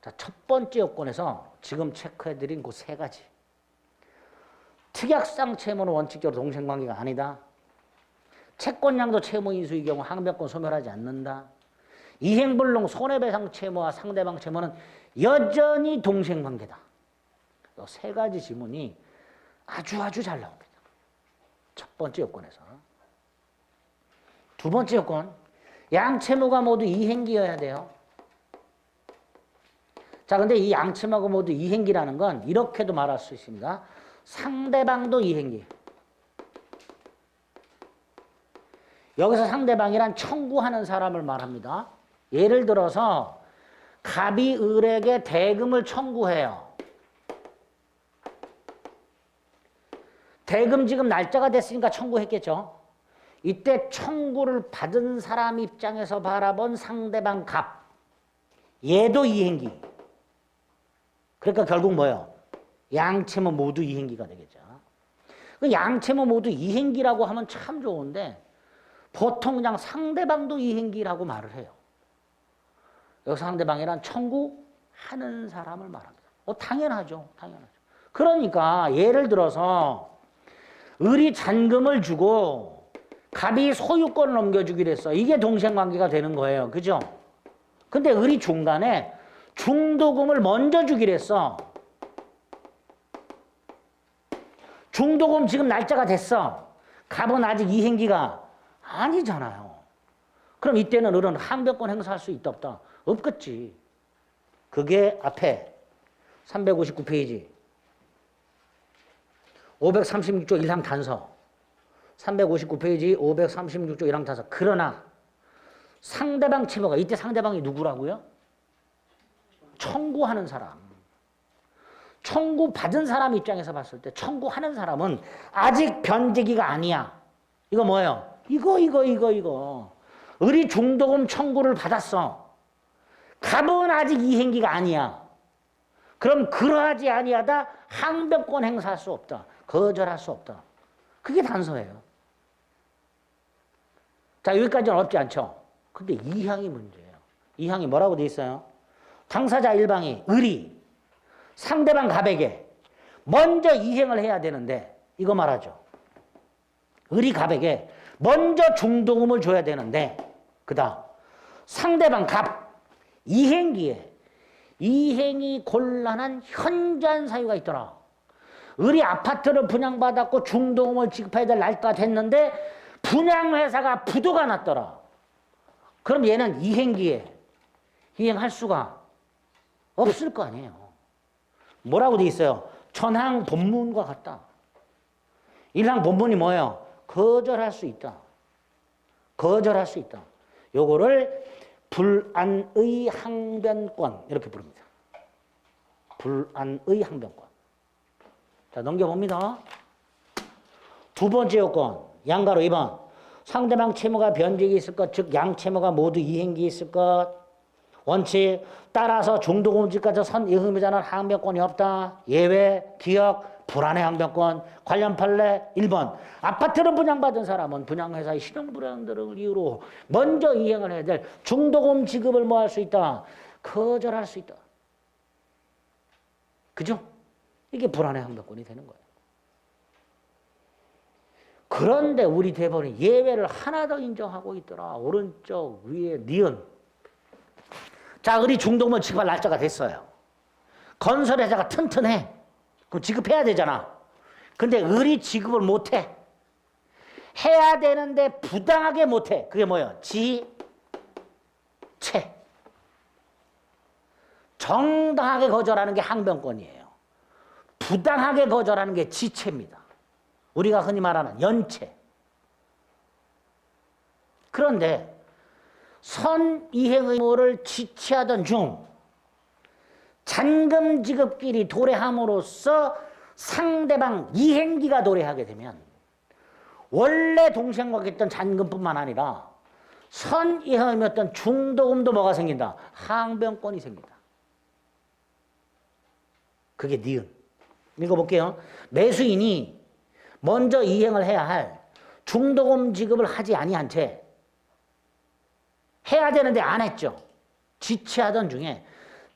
자, 첫 번째 요건에서 지금 체크해드린 그 세 가지. 특약상 채무는 원칙적으로 동시행관계가 아니다. 채권량도 채무 인수의 경우 항변권 소멸하지 않는다. 이행불능 손해배상 채무와 상대방 채무는 여전히 동시행관계다. 이 세 가지 지문이 아주 잘 나옵니다. 첫 번째 요건에서. 두 번째 요건, 양채무가 모두 이행기여야 돼요. 자, 근데 이 양채무가 모두 이행기라는 건 이렇게도 말할 수 있습니다. 상대방도 이행기. 여기서 상대방이란 청구하는 사람을 말합니다. 예를 들어서 갑이 을에게 대금을 청구해요. 대금 지금 날짜가 됐으니까 청구했겠죠. 이때 청구를 받은 사람 입장에서 바라본 상대방 갑. 얘도 이행기. 그러니까 결국 뭐예요? 양채무 모두 이행기가 되겠죠. 양채무 모두 이행기라고 하면 참 좋은데 보통 그냥 상대방도 이행기라고 말을 해요. 여기서 상대방이란 청구하는 사람을 말합니다. 당연하죠. 당연하죠. 그러니까 예를 들어서 을이 잔금을 주고 갑이 소유권을 넘겨주기로 했어. 이게 동시행관계가 되는 거예요. 그죠? 근데 을이 중간에 중도금을 먼저 주기로 했어. 중도금 지금 날짜가 됐어. 갑은 아직 이행기가 아니잖아요. 그럼 이때는 을은 항변권 행사할 수 있다 없다? 없겠지. 그게 앞에 359페이지 536조 1항 단서 359페이지 536조 1항 단서. 그러나 상대방 채무가 이때 상대방이 누구라고요? 청구하는 사람. 청구받은 사람 입장에서 봤을 때 청구하는 사람은 아직 변제기가 아니야. 이거 뭐예요? 이거. 을이 중도금 청구를 받았어. 갑은 아직 이행기가 아니야. 그럼 그러하지 아니하다 항변권 행사할 수 없다. 거절할 수 없다. 그게 단서예요. 자, 여기까지는 어렵지 않죠? 근데 2항이 문제예요. 2항이 뭐라고 돼 있어요? 당사자 일방이 을이 상대방 갑에게 먼저 이행을 해야 되는데 이거 말하죠. 을이 갑에게 먼저 중도금을 줘야 되는데 그다음 상대방 갑 이행기에 이행이 곤란한 현저한 사유가 있더라. 을이 아파트를 분양받았고 중도금을 지급해야 될 날짜가 됐는데 분양회사가 부도가 났더라. 그럼 얘는 이행기에 이행할 수가 없을 거 아니에요. 뭐라고 돼 있어요? 전항 본문과 같다. 일항 본문이 뭐예요? 거절할 수 있다. 거절할 수 있다. 요거를 불안의 항변권 이렇게 부릅니다. 불안의 항변권. 자, 넘겨봅니다. 두 번째 요건 양가로 2번 상대방 채무가 변제기 있을 것, 즉 양채무가 모두 이행기 있을 것. 원칙 따라서 중도금지까지 선 이행의자는 항변권이 없다. 예외 기억 불안의 항변권. 관련 판례 1번 아파트를 분양받은 사람은 분양회사의 신용불량 등을 이유로 먼저 이행을 해야 될 중도금 지급을 뭐 할 수 있다? 거절할 수 있다. 그죠? 이게 불안의 항변권이 되는 거예요. 그런데 우리 대법원이 예외를 하나 더 인정하고 있더라. 오른쪽 위에 니은. 자, 을이 중도금을 지급할 날짜가 됐어요. 건설회사가 튼튼해. 그럼 지급해야 되잖아. 근데 을이 지급을 못해. 해야 되는데 부당하게 못해. 그게 뭐예요? 지체. 정당하게 거절하는 게 항변권이에요. 부당하게 거절하는 게 지체입니다. 우리가 흔히 말하는 연체. 그런데 선이행 의무를 지체하던 중 잔금 지급끼리 도래함으로써 상대방 이행기가 도래하게 되면 원래 동생과했던 잔금뿐만 아니라 선이행 의무였던 중도금도 뭐가 생긴다? 항변권이 생긴다. 그게 니은. 읽어볼게요. 매수인이 먼저 이행을 해야 할 중도금 지급을 하지 아니한 채 해야 되는데 안 했죠. 지체하던 중에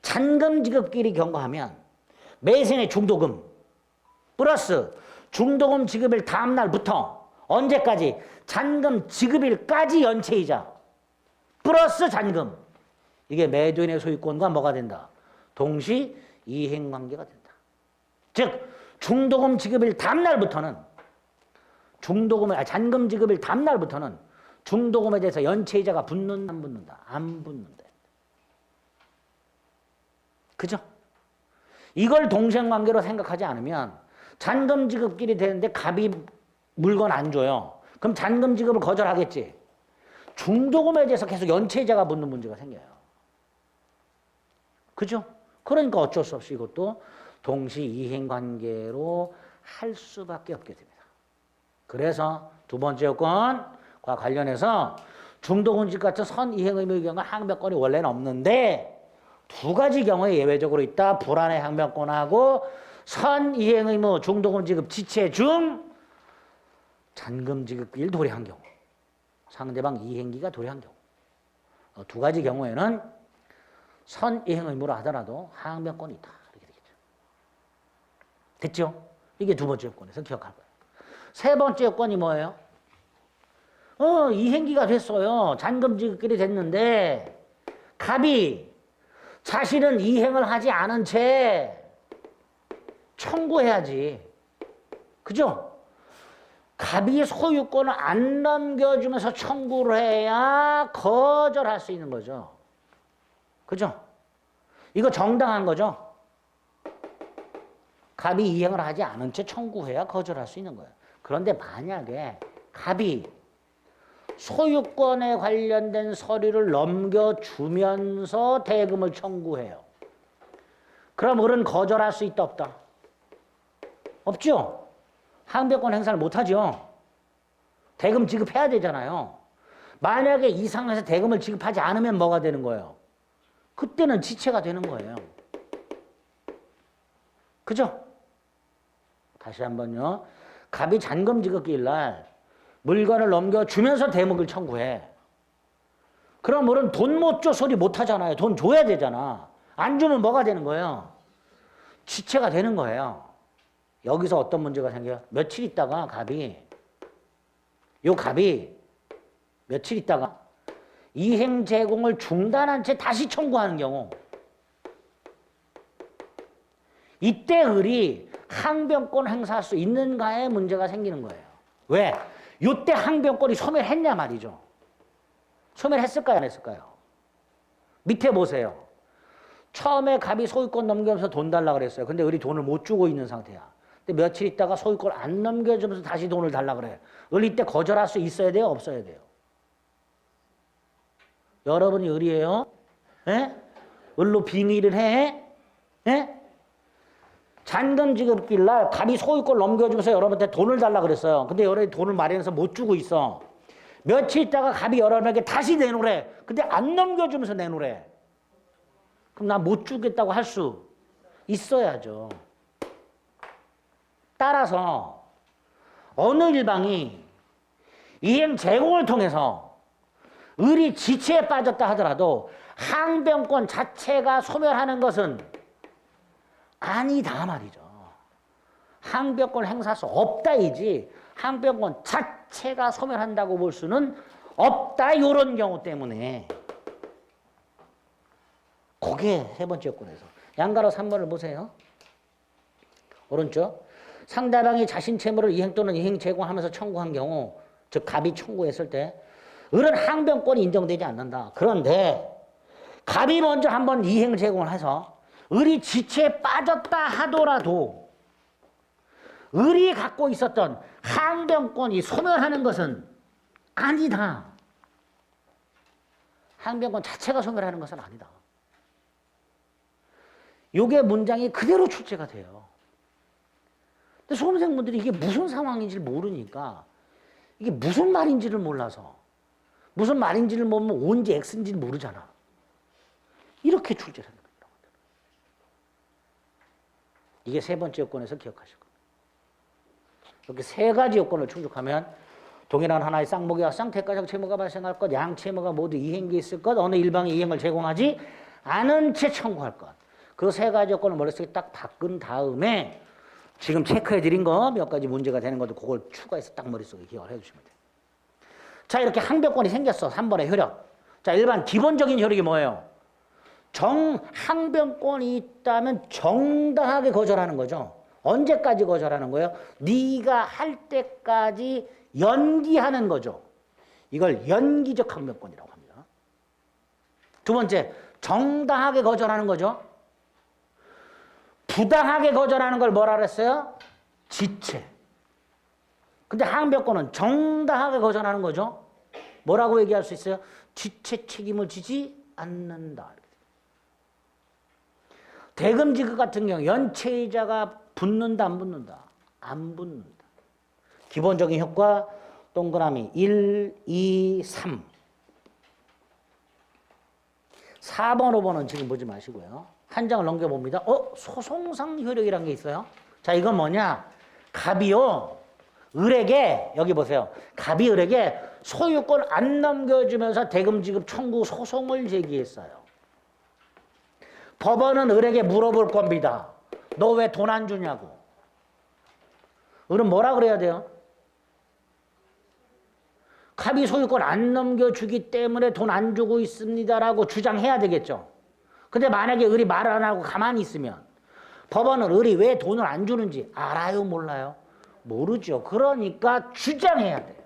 잔금 지급끼리 경과하면 매수인의 중도금 플러스 중도금 지급일 다음 날부터 언제까지? 잔금 지급일까지 연체이자 플러스 잔금. 이게 매도인의 소유권과 뭐가 된다? 동시 이행관계가 된다. 즉 중도금 지급일 다음 날부터는 잔금 지급일 다음 날부터는 중도금에 대해서 연체이자가 붙는다, 안 붙는다? 안 붙는다. 그죠? 이걸 동생관계로 생각하지 않으면 잔금 지급끼리 되는데 갑이 물건 안 줘요. 그럼 잔금 지급을 거절하겠지. 중도금에 대해서 계속 연체이자가 붙는 문제가 생겨요. 그죠? 그러니까 어쩔 수 없이 이것도 동시 이행관계로 할 수밖에 없게 됩니다. 그래서 두 번째 요건과 관련해서 중도금 지급 같은 선이행 의무의 경우 항변권이 원래는 없는데 두 가지 경우에 예외적으로 있다. 불안의 항변권하고 선이행 의무 중도금 지급 지체 중 잔금 지급일 도래한 경우, 상대방 이행기가 도래한 경우, 두 가지 경우에는 선이행 의무로 하더라도 항변권이 있다. 이렇게 되겠죠. 됐죠? 이게 두 번째 요건에서 기억할 거예요. 세 번째 요건이 뭐예요? 이행기가 됐어요. 잔금 지급일이 됐는데 갑이 자신은 이행을 하지 않은 채 청구해야지. 그죠? 갑이 소유권을 안 넘겨주면서 청구를 해야 거절할 수 있는 거죠. 그죠? 이거 정당한 거죠? 갑이 이행을 하지 않은 채 청구해야 거절할 수 있는 거예요. 그런데 만약에 갑이 소유권에 관련된 서류를 넘겨주면서 대금을 청구해요. 그럼 을은 거절할 수 있다 없다? 없죠? 항변권 행사를 못하죠. 대금 지급해야 되잖아요. 만약에 이 상황에서 대금을 지급하지 않으면 뭐가 되는 거예요? 그때는 지체가 되는 거예요. 그죠? 다시 한번요. 갑이 잔금 지급기일 날 물건을 넘겨주면서 대목을 청구해. 그럼 을은 돈 못 줘 소리 못 하잖아요. 돈 줘야 되잖아. 안 주면 뭐가 되는 거예요? 지체가 되는 거예요. 여기서 어떤 문제가 생겨요? 며칠 있다가 갑이 며칠 있다가 이행 제공을 중단한 채 다시 청구하는 경우, 이때 을이 항변권 행사할 수 있는가에 문제가 생기는 거예요. 왜? 이때 항변권이 소멸했냐 말이죠. 소멸했을까요? 안 했을까요? 밑에 보세요. 처음에 갑이 소유권 넘기면서 돈 달라고 그랬어요. 근데 을이 돈을 못 주고 있는 상태야. 근데 며칠 있다가 소유권 안 넘겨주면서 다시 돈을 달라고 그래. 을 이때 거절할 수 있어야 돼요? 없어야 돼요? 여러분이 을이에요? 예? 을로 빙의를 해? 예? 잔금 지급길 날 갑이 소유권 넘겨주면서 여러분한테 돈을 달라고 그랬어요. 근데 여러분이 돈을 마련해서 못 주고 있어. 며칠 있다가 갑이 여러분에게 다시 내놓으래. 근데 안 넘겨주면서 내놓으래. 그럼 나 못 주겠다고 할 수 있어야죠. 따라서 어느 일방이 이행 제공을 통해서 을이 지체에 빠졌다 하더라도 항변권 자체가 소멸하는 것은 아니다 말이죠. 항변권 행사할 수 없다이지 항변권 자체가 소멸한다고 볼 수는 없다. 이런 경우 때문에 그게 세 번째 요건에서 양가로 3번을 보세요. 오른쪽. 상대방이 자신 채무를 이행 또는 이행 제공하면서 청구한 경우, 즉 갑이 청구했을 때 을은 항변권이 인정되지 않는다. 그런데 갑이 먼저 한번 이행 제공을 해서 을이 지체에 빠졌다 하더라도 을이 갖고 있었던 항변권이 소멸하는 것은 아니다. 항변권 자체가 소멸하는 것은 아니다. 요게 문장이 그대로 출제가 돼요. 근데 수험생분들이 이게 무슨 상황인지 모르니까 이게 무슨 말인지를 몰라서 무슨 말인지를 모르면 O인지 X인지를 모르잖아. 이렇게 출제를 하는 거예요. 이게 세 번째 요건에서 기억하실 겁니다. 이렇게 세 가지 요건을 충족하면 동일한 하나의 쌍목이와 쌍택가적 채무가 발생할 것, 양 채무가 모두 이행기 있을 것, 어느 일방이 이행을 제공하지 않은 채 청구할 것. 그 세 가지 요건을 머릿속에 딱 바꾼 다음에 지금 체크해드린 거 몇 가지 문제가 되는 것도 그걸 추가해서 딱 머릿속에 기억을 해주시면 돼요. 자, 이렇게 항변권이 생겼어. 3번의 효력. 자, 일반 기본적인 효력이 뭐예요? 항변권이 있다면 정당하게 거절하는 거죠. 언제까지 거절하는 거예요? 네가 할 때까지 연기하는 거죠. 이걸 연기적 항변권이라고 합니다. 두 번째, 정당하게 거절하는 거죠. 부당하게 거절하는 걸 뭐라 그랬어요? 지체. 근데 항변권은 정당하게 거절하는 거죠. 뭐라고 얘기할 수 있어요? 지체 책임을 지지 않는다. 대금지급 같은 경우 연체이자가 붙는다 안 붙는다? 안 붙는다. 기본적인 효과 동그라미 1, 2, 3. 4번, 5번은 지금 보지 마시고요. 한 장을 넘겨봅니다. 소송상 효력이라는 게 있어요. 자, 이건 뭐냐? 갑이요. 을에게, 여기 보세요. 갑이 을에게 소유권 안 넘겨주면서 대금지급 청구 소송을 제기했어요. 법원은 을에게 물어볼 겁니다. 너 왜 돈 안 주냐고. 을은 뭐라 그래야 돼요? 갑이 소유권 안 넘겨주기 때문에 돈 안 주고 있습니다라고 주장해야 되겠죠. 근데 만약에 을이 말을 안 하고 가만히 있으면 법원은 을이 왜 돈을 안 주는지 알아요? 몰라요? 모르죠. 그러니까 주장해야 돼요.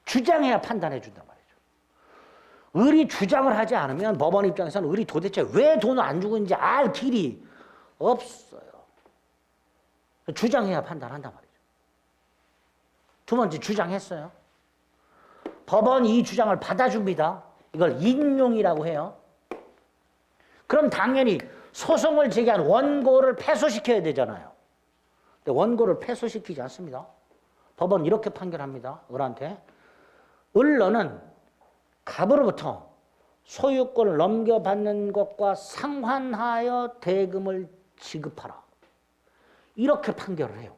주장해야 판단해 준단 말이죠. 을이 주장을 하지 않으면 법원 입장에서는 을이 도대체 왜 돈을 안 주고 있는지 알 길이 없어요. 주장해야 판단한단 말이죠. 두 번째, 주장했어요. 법원이 이 주장을 받아줍니다. 이걸 인용이라고 해요. 그럼 당연히 소송을 제기한 원고를 패소시켜야 되잖아요. 근데 원고를 패소시키지 않습니다. 법원은 이렇게 판결합니다. 을한테. 을 너는 갑으로부터 소유권을 넘겨받는 것과 상환하여 대금을 지급하라. 이렇게 판결을 해요.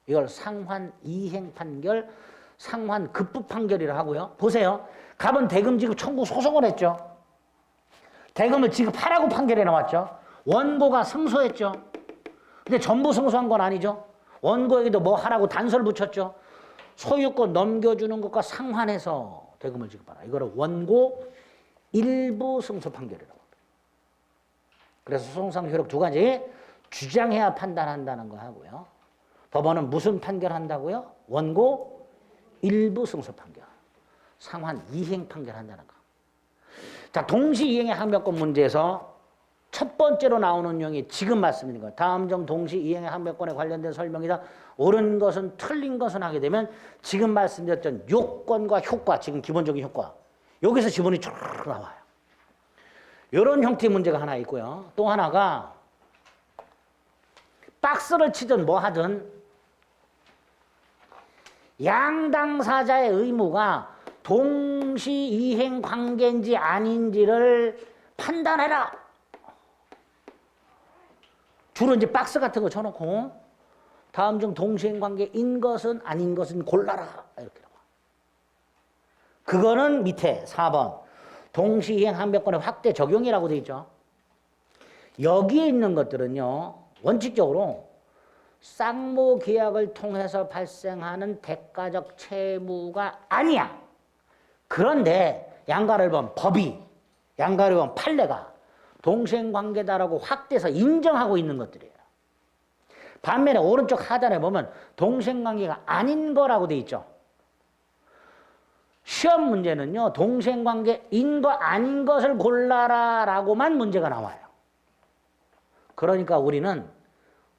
이걸 상환 이행 판결, 상환 급부 판결이라고 하고요. 보세요. 갑은 대금 지급 청구 소송을 했죠. 대금을 지급하라고 판결해 나왔죠. 원고가 승소했죠. 근데 전부 승소한 건 아니죠. 원고에게도 뭐 하라고 단서를 붙였죠. 소유권 넘겨주는 것과 상환해서 대금을 지급하라. 이거를 원고 일부 승소 판결이라고 합니다. 그래서 소송상 효력 두 가지, 주장해야 판단한다는 거 하고요. 법원은 무슨 판결한다고요? 원고 일부 승소 판결, 상환 이행 판결한다는 거. 자, 동시 이행의 항변권 문제에서 첫 번째로 나오는 내용이 지금 말씀드린 거예요. 다음 점 동시 이행의 항변권에 관련된 설명이다. 옳은 것은 틀린 것은 하게 되면 지금 말씀드렸던 요건과 효과, 지금 기본적인 효과, 여기서 지문이 쭉 나와요. 이런 형태의 문제가 하나 있고요. 또 하나가 박스를 치든 뭐 하든 양당사자의 의무가 동시이행 관계인지 아닌지를 판단해라. 주로 이제 박스 같은 거 쳐놓고 다음 중 동시이행 관계인 것은 아닌 것은 골라라. 이렇게 나와. 그거는 밑에 4번 동시이행 항변권의 확대 적용이라고 되어 있죠. 여기에 있는 것들은요. 원칙적으로 쌍모 계약을 통해서 발생하는 대가적 채무가 아니야. 그런데 양가를 법이, 양가를 판례가 동시행관계다라고 확대해서 인정하고 있는 것들이에요. 반면에 오른쪽 하단에 보면 동시행관계가 아닌 거라고 돼 있죠. 시험 문제는요, 동생관계인 거 아닌 것을 골라라 라고만 문제가 나와요. 그러니까 우리는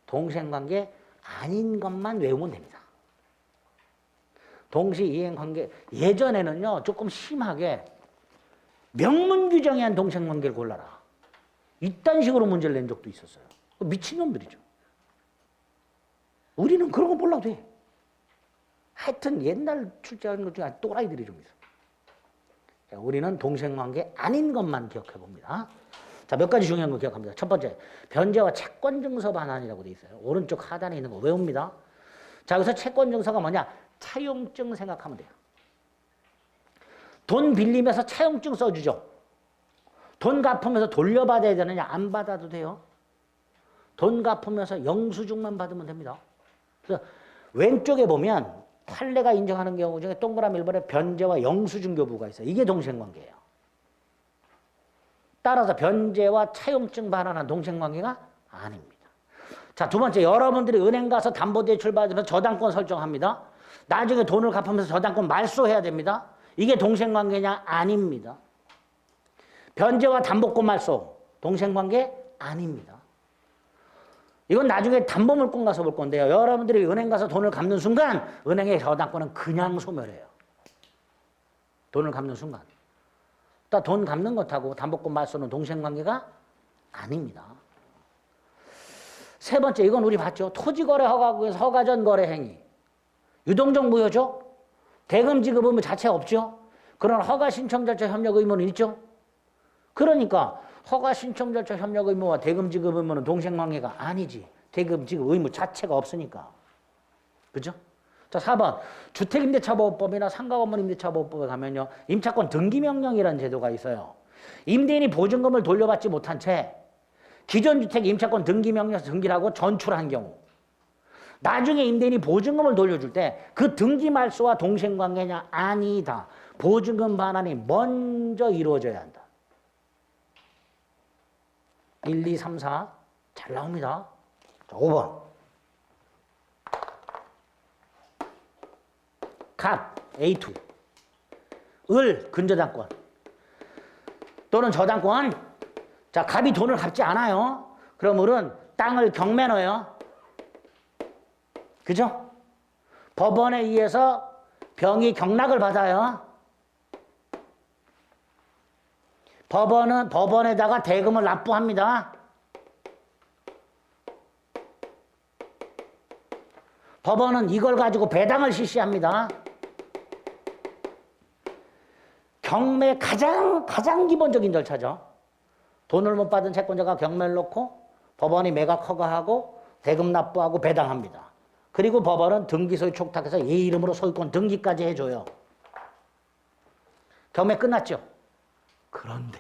동생관계 아닌 것만 외우면 됩니다. 동시이행관계, 예전에는요, 조금 심하게 명문 규정에 한 동생관계를 골라라. 이딴 식으로 문제를 낸 적도 있었어요. 미친놈들이죠. 우리는 그런 거 몰라도 돼. 하여튼 옛날 출제하는 것 중에 또라이들이 좀 있어요. 우리는 동생관계 아닌 것만 기억해 봅니다. 자, 몇 가지 중요한 거 기억합니다. 첫 번째, 변제와 채권증서 반환이라고 돼 있어요. 오른쪽 하단에 있는 거 외웁니다. 자, 여기서 채권증서가 뭐냐? 차용증 생각하면 돼요. 돈 빌리면서 차용증 써주죠. 돈 갚으면서 돌려받아야 되느냐? 안 받아도 돼요. 돈 갚으면서 영수증만 받으면 됩니다. 그래서 왼쪽에 보면 판례가 인정하는 경우 중에 동그라미 1번에 변제와 영수증 교부가 있어요. 이게 동생관계예요. 따라서 변제와 차용증 반환한 동생관계가 아닙니다. 자, 두 번째, 여러분들이 은행 가서 담보대출 받으면서 저당권 설정합니다. 나중에 돈을 갚으면서 저당권 말소해야 됩니다. 이게 동생관계냐? 아닙니다. 변제와 담보권 말소, 동생관계 아닙니다. 이건 나중에 담보물권 가서 볼 건데요. 여러분들이 은행 가서 돈을 갚는 순간 은행의 저당권은 그냥 소멸해요. 돈을 갚는 순간. 돈 갚는 것하고 담보권 말소는 동생관계가 아닙니다. 세 번째, 이건 우리 봤죠. 토지거래 허가구에서 허가전 거래 행위. 유동적 무효죠. 대금 지급 의무 자체가 없죠. 그런 허가 신청 절차 협력 의무는 있죠. 그러니까 허가 신청 절차 협력 의무와 대금 지급 의무는 동생관계가 아니지. 대금 지급 의무 자체가 없으니까. 그죠? 자, 4번. 주택임대차보호법이나 상가건물임대차보호법에 가면요, 임차권 등기명령이라는 제도가 있어요. 임대인이 보증금을 돌려받지 못한 채 기존 주택 임차권 등기명령에서 등기를 하고 전출한 경우, 나중에 임대인이 보증금을 돌려줄 때 그 등기 말소와 동생관계냐? 아니다. 보증금 반환이 먼저 이루어져야 한다. 1, 2, 3, 4 잘 나옵니다. 자, 5번. 갑 A2 을 근저당권 또는 저당권. 자, 갑이 돈을 갚지 않아요. 그럼 을은 땅을 경매 넣어요. 그죠? 법원에 의해서 병이 경락을 받아요. 법원은 법원에다가 대금을 납부합니다. 법원은 이걸 가지고 배당을 실시합니다. 경매 가장 기본적인 절차죠. 돈을 못 받은 채권자가 경매를 놓고 법원이 매각 허가하고 대금 납부하고 배당합니다. 그리고 법원은 등기소유 촉탁해서 얘 이름으로 소유권 등기까지 해줘요. 경매 끝났죠. 그런데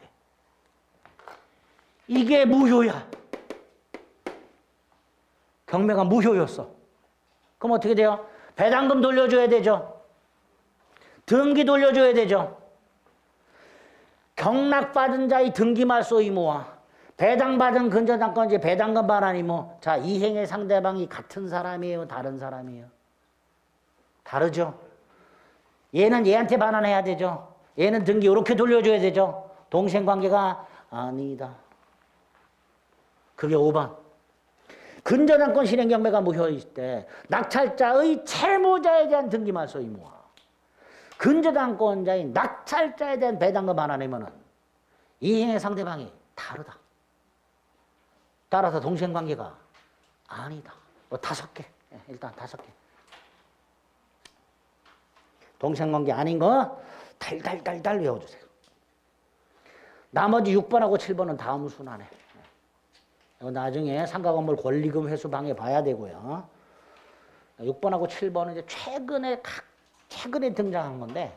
이게 무효야. 경매가 무효였어. 그럼 어떻게 돼요? 배당금 돌려줘야 되죠. 등기 돌려줘야 되죠. 경락받은 자의 등기 말소 의무와 배당받은 근저당권자의 배당금 반환 의무. 자, 이행의 상대방이 같은 사람이에요? 다른 사람이에요? 다르죠. 얘는 얘한테 반환해야 되죠. 얘는 등기 이렇게 돌려줘야 되죠. 동생관계가 아니다. 그게 5번. 근저당권 실행 경매가 무효일 때 낙찰자의 채무자에 대한 등기 말소 의무와 근저당권자인 낙찰자에 대한 배당금 반환 의무는 이행의 상대방이 다르다. 따라서 동생관계가 아니다. 5개. 일단 5개. 동생관계 아닌 거 달달달달 외워주세요. 나머지 6번하고 7번은 다음 순환에. 나중에 상가건물 권리금 회수 방해 봐야 되고요. 6번하고 7번은 이제 최근에 등장한 건데,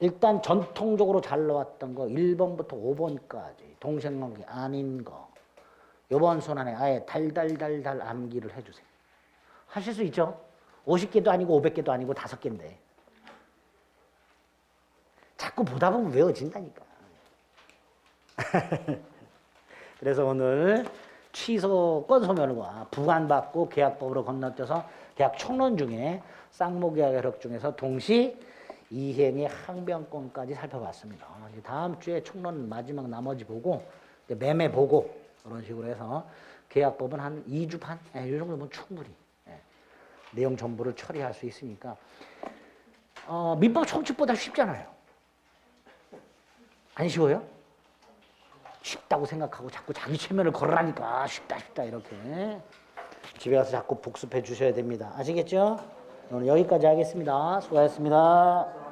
일단 전통적으로 잘 나왔던 거 1번부터 5번까지 동생관계 아닌 거, 이번 순환에 아예 달달달달 암기를 해주세요. 하실 수 있죠? 50개도 아니고 500개도 아니고 5개인데. 자꾸 보다 보면 외워진다니까. 그래서 오늘 취소 건소멸과 부관받고 계약법으로 건너뛰어서 계약 총론 중에 쌍무계약 효력 중에서 동시 이행의 항변권까지 살펴봤습니다. 이제 다음 주에 총론 마지막 나머지 보고 매매 보고 이런 식으로 해서 계약법은 한 2주 반? 이 정도면 충분히 내용 전부를 처리할 수 있으니까 민법 총칙보다 쉽잖아요. 안 쉬워요? 쉽다고 생각하고 자꾸 자기 최면을 걸으라니까 쉽다 이렇게 집에 가서 자꾸 복습해 주셔야 됩니다. 아시겠죠? 오늘 여기까지 하겠습니다. 수고하셨습니다.